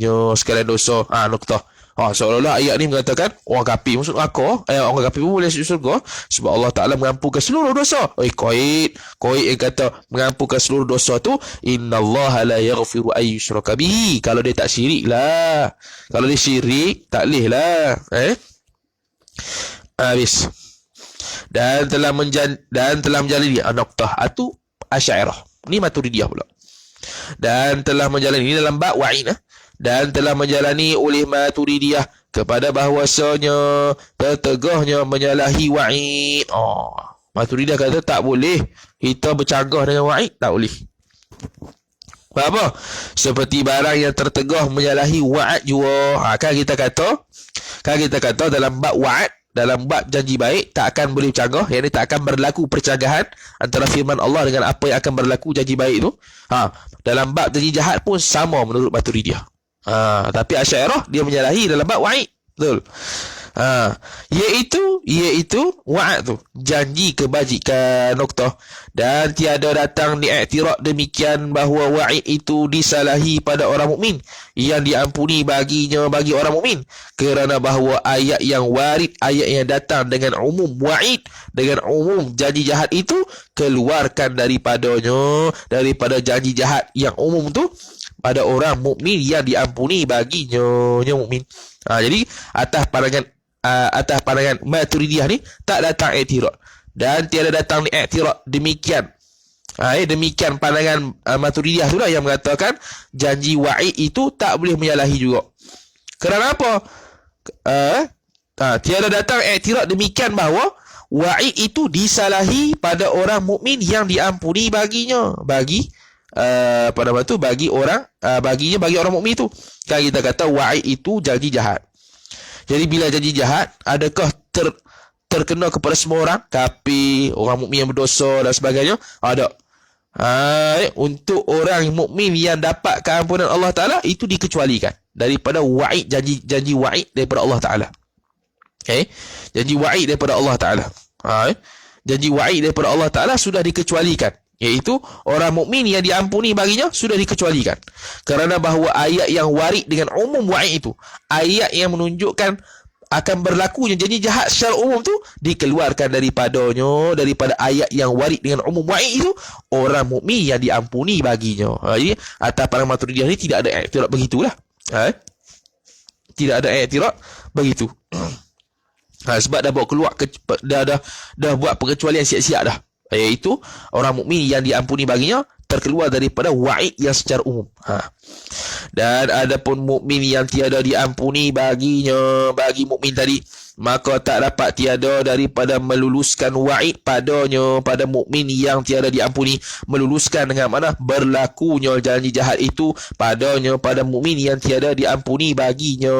dosa. Noktah. Seolah-olah ayat ni mengatakan orang kafir masuk neraka, orang kafir pun boleh masuk syurga sebab Allah Ta'ala mengampunkan seluruh dosa. Qaid yang kata mengampunkan seluruh dosa tu innallaha la yaghfiru an yushraka bihi. Kalau dia tak syirik lah. Kalau dia syirik tak boleh lah. Habis. Dan telah menjalani noktah itu Asy'ariyah. Ni Maturidiyah pula. Dan telah menjalani ini dalam bab wa'id. Dan telah menjalani oleh Maturidiyah kepada bahawasanya tertegahnya menyalahi wa'id. Maturidiyah kata tak boleh kita bercanggah dengan wa'id, tak boleh. Apa? Seperti barang yang tertegah menyalahi wa'id juga. Kan kita kata dalam bab wa'id, dalam bab janji baik tak akan boleh bercanggah, yakni tak akan berlaku percanggahan antara firman Allah dengan apa yang akan berlaku janji baik tu. Dalam bab janji jahat pun sama menurut Maturidiyah. Tapi Asy'ariyah dia menyalahi dalam bab wa'id. Betul. Iaitu wa'ad tu, janji kebajikan, noktah. Dan tiada datang diiktiraf demikian bahawa wa'id itu disalahi pada orang mukmin yang diampuni baginya bagi orang mukmin, kerana bahawa ayat yang warid, ayat yang datang dengan umum wa'id, dengan umum janji jahat itu keluarkan daripada janji jahat yang umum tu pada orang mukmin yang diampuni baginya mukmin. Jadi atas pandangan Maturidiyah ni tak datang iktiraf dan tiada datang iktiraf demikian. Demikian pandangan Maturidiyah itulah yang mengatakan janji wa'id itu tak boleh menyalahi juga. Kerana apa? Tiada datang iktiraf demikian bahawa wa'id itu disalahi pada orang mukmin yang diampuni baginya bagi bagi orang mukmin itu. Kan kita kata wa'id itu janji jahat. Jadi bila janji jahat, adakah terkena kepada semua orang? Kafir, orang mukmin yang berdosa dan sebagainya? Ada. Untuk orang mukmin yang dapat keampunan Allah Ta'ala, itu dikecualikan daripada wa'id, janji wa'id daripada Allah Ta'ala. Okay? Janji wa'id daripada Allah Ta'ala. Janji wa'id daripada Allah Ta'ala sudah dikecualikan, iaitu orang mukmin yang diampuni baginya sudah dikecualikan. Kerana bahawa ayat yang warid dengan umum wa'id itu, ayat yang menunjukkan akan berlakunya janji jahat secara umum tu, dikeluarkan daripada ayat yang warid dengan umum wa'id itu, orang mukmin yang diampuni baginya. Jadi atas para Maturidiyah ni tidak ada i'tirad begitulah. Tidak ada i'tirad begitu. Sebab dah buat keluar dah buat pengecualian siap-siap dah, iaitu orang mukmin yang diampuni baginya terkeluar daripada wa'id yang secara umum. Dan adapun mukmin yang tiada diampuni baginya, bagi mukmin tadi, maka tak dapat tiada daripada meluluskan wa'id padanya, pada mukmin yang tiada diampuni, meluluskan dengan mana berlakunya janji jahat itu padanya, pada mukmin yang tiada diampuni baginya.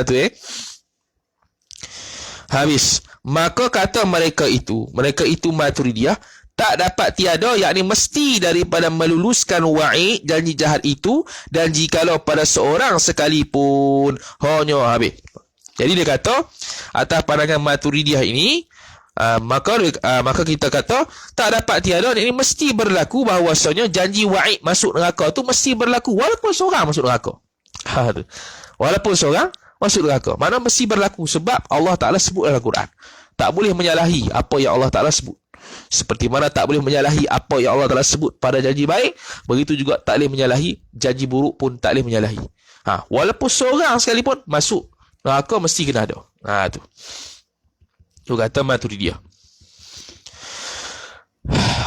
Tu habis. Maka kata mereka itu Maturidiyah, tak dapat tiada, yakni mesti daripada meluluskan wa'id janji jahat itu, dan jikalau pada seorang sekalipun, hanya habis. Jadi dia kata atas pandangan Maturidiyah ini, maka kita kata tak dapat tiada, ini mesti berlaku bahawasanya janji wa'id masuk neraka tu mesti berlaku walaupun seorang masuk neraka. Walaupun seorang masuk neraka, mana mesti berlaku, sebab Allah Ta'ala sebut dalam Quran, tak boleh menyalahi apa yang Allah Ta'ala sebut. Seperti mana tak boleh menyalahi apa yang Allah Ta'ala sebut pada janji baik, begitu juga tak boleh menyalahi janji buruk pun tak boleh menyalahi. Walaupun seorang sekalipun masuk neraka mesti kena ada. Tu kata Maturidiyah.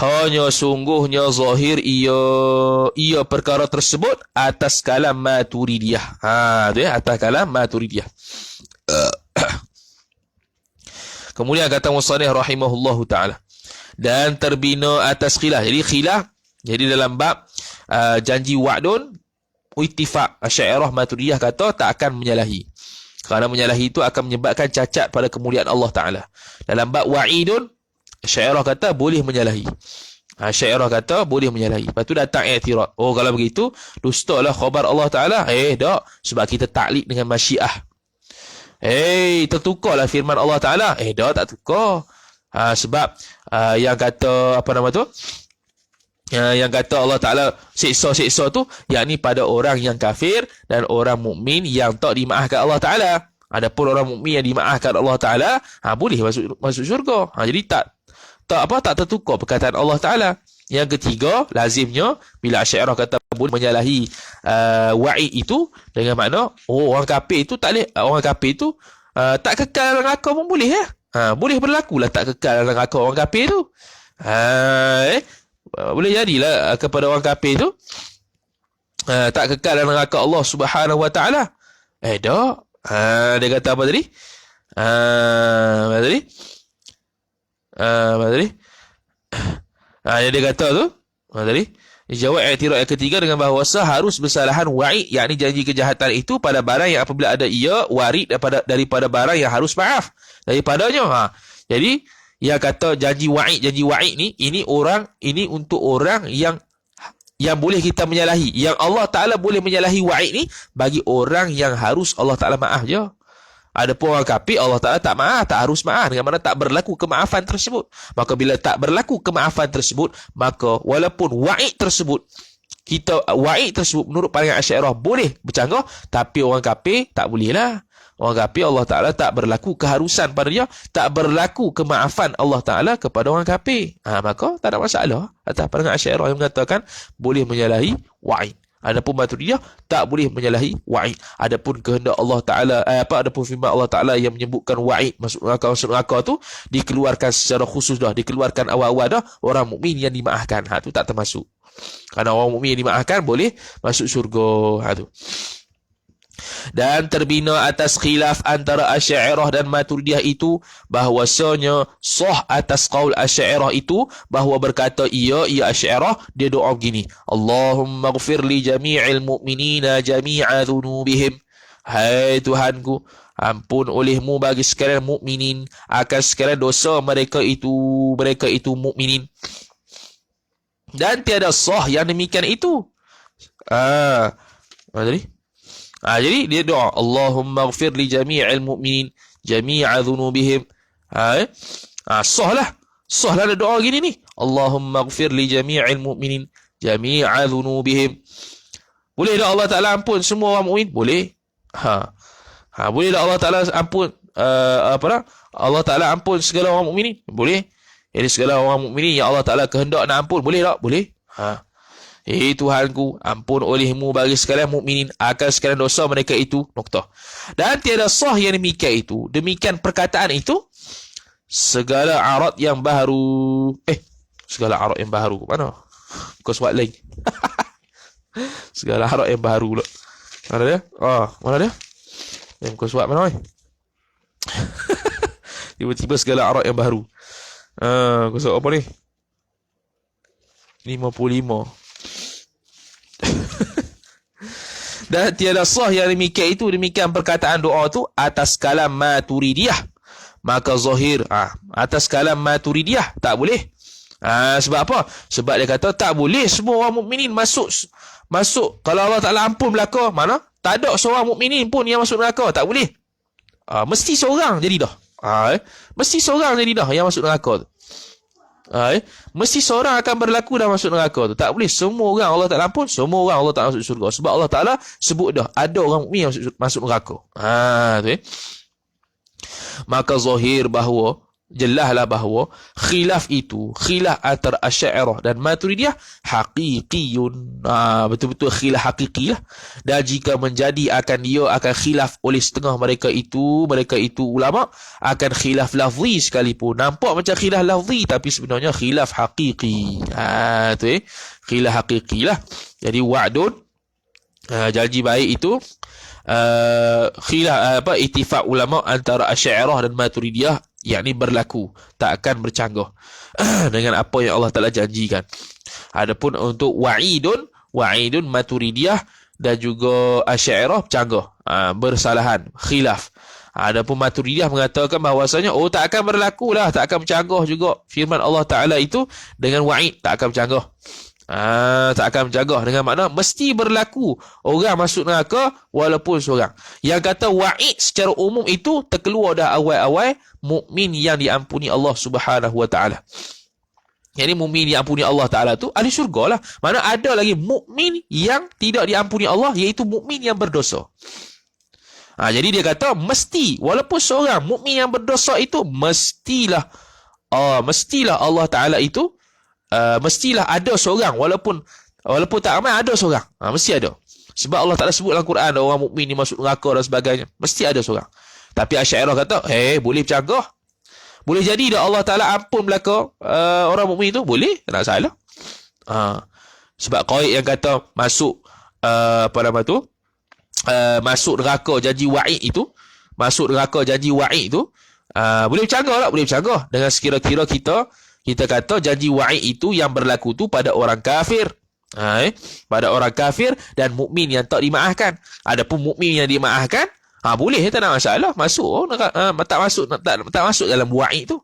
Hanya sungguhnya zahir ia perkara tersebut atas kalam Maturidiyah. Atas kalam Maturidiyah. Kemudian kata Musannif rahimahullahu ta'ala, dan terbina atas khilaf. Jadi dalam bab janji wa'dun, ittifaq Asy'ariyah Maturidiyah kata tak akan menyalahi, kerana menyalahi itu akan menyebabkan cacat pada kemuliaan Allah Ta'ala. Dalam bab wa'idun, Asy'ariyah kata boleh menyalahi. Asy'ariyah kata boleh menyalahi. Lepas tu datang i'tirad. Kalau begitu dustalah khabar Allah Ta'ala. Tak, sebab kita taklid dengan masyiah. Tertukarlah firman Allah Ta'ala. Tak tukar. Sebab yang kata yang kata Allah Ta'ala siksa-siksa tu, yakni pada orang yang kafir dan orang mukmin yang tak dimaafkan Allah Ta'ala. Adapun orang mukmin yang dimaafkan Allah Ta'ala, boleh masuk syurga. Jadi tak tertukar perkataan Allah Ta'ala. Yang ketiga, lazimnya bila Asy'ariyah kata boleh menyalahi wa'id itu, dengan makna orang kafir itu tak boleh, orang kafir itu tak kekal dalam neraka pun boleh boleh berlakulah tak kekal dalam neraka orang kafir tu. Boleh jadilah kepada orang kafir tu tak kekal dalam neraka Allah Subhanahu wa Ta'ala. Dia kata apa tadi? Yang dia kata tu tadi, jawab i'tirad yang ketiga dengan bahawa harus bersalahan wa'id, yakni janji kejahatan itu pada barang yang apabila ada ia warid daripada barang yang harus maaf daripadanya. Jadi yang kata janji wa'id ni, ini untuk orang yang boleh kita menyalahi. Yang Allah Ta'ala boleh menyalahi wa'id ni bagi orang yang harus Allah Ta'ala maaf je. Adapun orang kafir, Allah Ta'ala tak maaf, tak harus maaf, dengan mana tak berlaku kemaafan tersebut. Maka bila tak berlaku kemaafan tersebut, maka walaupun wa'id tersebut menurut pandangan Asy'ariyah boleh bercanggah, tapi orang kafir tak boleh lah. Orang kafir Allah Ta'ala tak berlaku keharusan pada dia, tak berlaku kemaafan Allah Ta'ala kepada orang kafir. Maka tak ada masalah atas pandangan Asy'ariyah yang mengatakan boleh menyalahi wa'id. Adapun Maturidiyah tak boleh menyalahi wa'id. Adapun kehendak Allah Ta'ala, adapun firman Allah Ta'ala yang menyebutkan wa'id masuk neraka tu dikeluarkan secara khusus dah, dikeluarkan awal-awal dah, orang mukmin yang dimaafkan. Tu tak termasuk. Kerana orang mukmin yang dimaafkan boleh masuk syurga. Tu. Dan terbina atas khilaf antara Asy'ariyah dan Maturidiyah itu, bahawasanya sah atas qaul Asy'ariyah itu, bahawa berkata ia Asy'ariyah, dia doa begini, Allahumma ghfir li jami'il mu'minina jami'a dhunubihim. Hai Tuhanku, ampun olehmu bagi sekalian mukminin akan sekalian dosa mereka itu mukminin. Dan tiada sah yang demikian itu. Apa tadi? Jadi dia doa, Allahumma ighfir li jami'il mu'minin jami'a dhunubihim. Sah lah doa gini ni. Allahumma ighfir li jami'il mu'minin jami'a dhunubihim. Boleh tak Allah Ta'ala ampun semua orang mukmin? Boleh. Boleh tak Allah Ta'ala ampun Allah Ta'ala ampun segala orang mukminin? Boleh. Jadi segala orang mukminin yang Allah Ta'ala kehendak nak ampun, boleh tak? Boleh. Tuhanku, ampun olehmu bagi sekalian mukminin akan sekalian dosa mereka itu. Noktah. Dan tiada sah yang demikian itu. Demikian perkataan itu, segala arat yang baru. Segala arat yang baru. Mana? Kau suat lain. Segala arat yang baru pula. Mana dia? Mana dia? Kau suat mana? Tiba-tiba segala arat yang baru. Kau suat apa ni? 55. Dan tiada sah yang demikian perkataan doa tu atas kalam Maturidiyah. Maka zahir atas kalam Maturidiyah tak boleh. Sebab apa? Sebab dia kata tak boleh semua orang mukminin masuk kalau Allah Ta'ala ampun belaka, mana? Tak ada seorang mukminin pun yang masuk neraka, tak boleh. Mesti seorang jadi dah. Mesti seorang jadi dah yang masuk neraka tu. Mesti seorang akan berlaku dah masuk neraka tu. Tak boleh semua orang Allah Ta'ala ampun, semua orang Allah Ta'ala masuk syurga. Sebab Allah Ta'ala sebut dah ada orang mukmin yang masuk neraka. Tu. Maka zahir bahawa, jelaslah bahawa khilaf antara Asy'ariyah dan Maturidiyah haqiqiyun. Betul-betul khilaf haqiqi lah. Dan jika menjadi dia akan khilaf oleh setengah mereka itu ulama, akan khilaf lafzi sekalipun. Nampak macam khilaf lafzi tapi sebenarnya khilaf haqiqi. Khilaf haqiqi lah. Jadi wa'dun, janji baik itu khilaf ittifaq ulama antara Asy'ariyah dan Maturidiyah, yakni berlaku, tak akan bercanggah dengan apa yang Allah Ta'ala janjikan. Adapun untuk wa'idun Maturidiyah dan juga Asy'ariyah bercanggah, bersalahan, khilaf. Adapun Maturidiyah mengatakan bahawasanya tak akan berlaku lah, tak akan bercanggah juga firman Allah Ta'ala itu dengan wa'id, tak akan bercanggah. Tak akan menjaga dengan makna mesti berlaku orang masuk neraka walaupun seorang. Yang kata wa'id secara umum itu terkeluar dah awal-awal mukmin yang diampuni Allah Subhanahu wa taala. Jadi mukmin yang diampuni Allah Taala tu ahli syurga lah. Mana ada lagi mukmin yang tidak diampuni Allah, iaitu mukmin yang berdosa. Jadi dia kata mesti walaupun seorang mukmin yang berdosa itu mestilah Allah Taala itu mestilah ada seorang walaupun tak ramai, ada seorang. Mesti ada. Sebab Allah Ta'ala sebut dalam Quran orang mukmin ni masuk neraka dan sebagainya. Mesti ada seorang. Tapi Asy'ariyah kata, boleh bercanggah. Boleh jadi dah Allah Ta'ala ampun belaka orang mukmin tu, boleh, tak salah. Sebab qaid yang kata masuk masuk neraka janji wa'id itu, boleh bercanggah tak? Boleh bercanggah dengan sekira-kira kita kata janji wa'id itu yang berlaku tu pada orang kafir. Pada orang kafir dan mukmin yang tak dimaafkan. Adapun mukmin yang dimaafkan, boleh, tak ada masalah. Masuk, tak masuk dalam wa'id tu.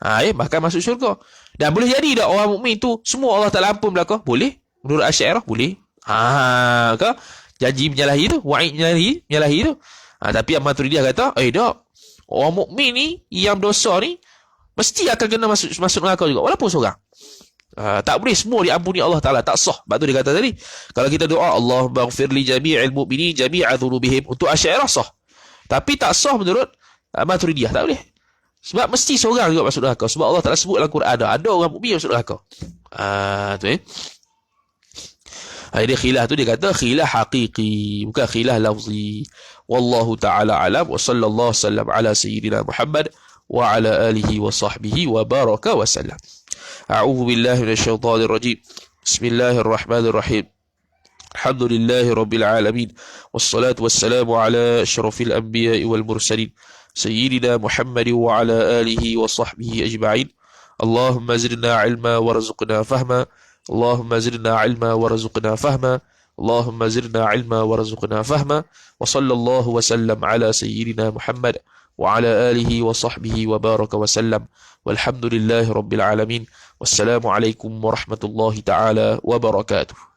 Bahkan masuk syurga. Dan boleh jadi dah orang mukmin tu semua Allah Ta'ala ampun belaka. Boleh. Menurut Asy'ariyah boleh. Janji menyalahi tu, wa'id menyalahi tu. Tapi Maturidiyah kata, tak. Orang mukmin ni yang dosa ni mesti akan kena masuk neraka juga walaupun seorang. Tak boleh semua diampuni Allah Ta'ala, tak sah. Sebab tu dia kata tadi, kalau kita doa Allahumma ighfir li jami'il mu'minin jami'a dhunubihim, untuk Asy'ariyah sah. Tapi tak sah menurut Maturidiyah, tak boleh. Sebab mesti seorang juga masuk neraka. Sebab Allah Ta'ala sebut dalam Quran ada orang mukmin yang masuk neraka. Dia khilaf tu dia kata khilaf haqiqi, bukan khilaf lafzi. Wallahu ta'ala alam wa sallallahu sallam ala sayyidina Muhammad wa ala alihi wa sahbihi wa baraka wa sallam. A'udzu billahi minasyaitonir rajim. Bismillahirrahmanirrahim. Alhamdulillahi rabbil alamin. Wassalatu wassalamu ala asyrafil anbiya'i wal mursalin sayyidina Muhammad wa ala alihi wa sahbihi ajma'in. Allahumma zidna ilma warzuqna fahma. اللهم زدنا علما وارزقنا فهما اللهم زرنا علما وارزقنا فهما وصلى الله وسلم على سيدنا محمد وعلى آله وصحبه وبارك وسلم والحمد لله رب العالمين والسلام عليكم ورحمة الله تعالى وبركاته.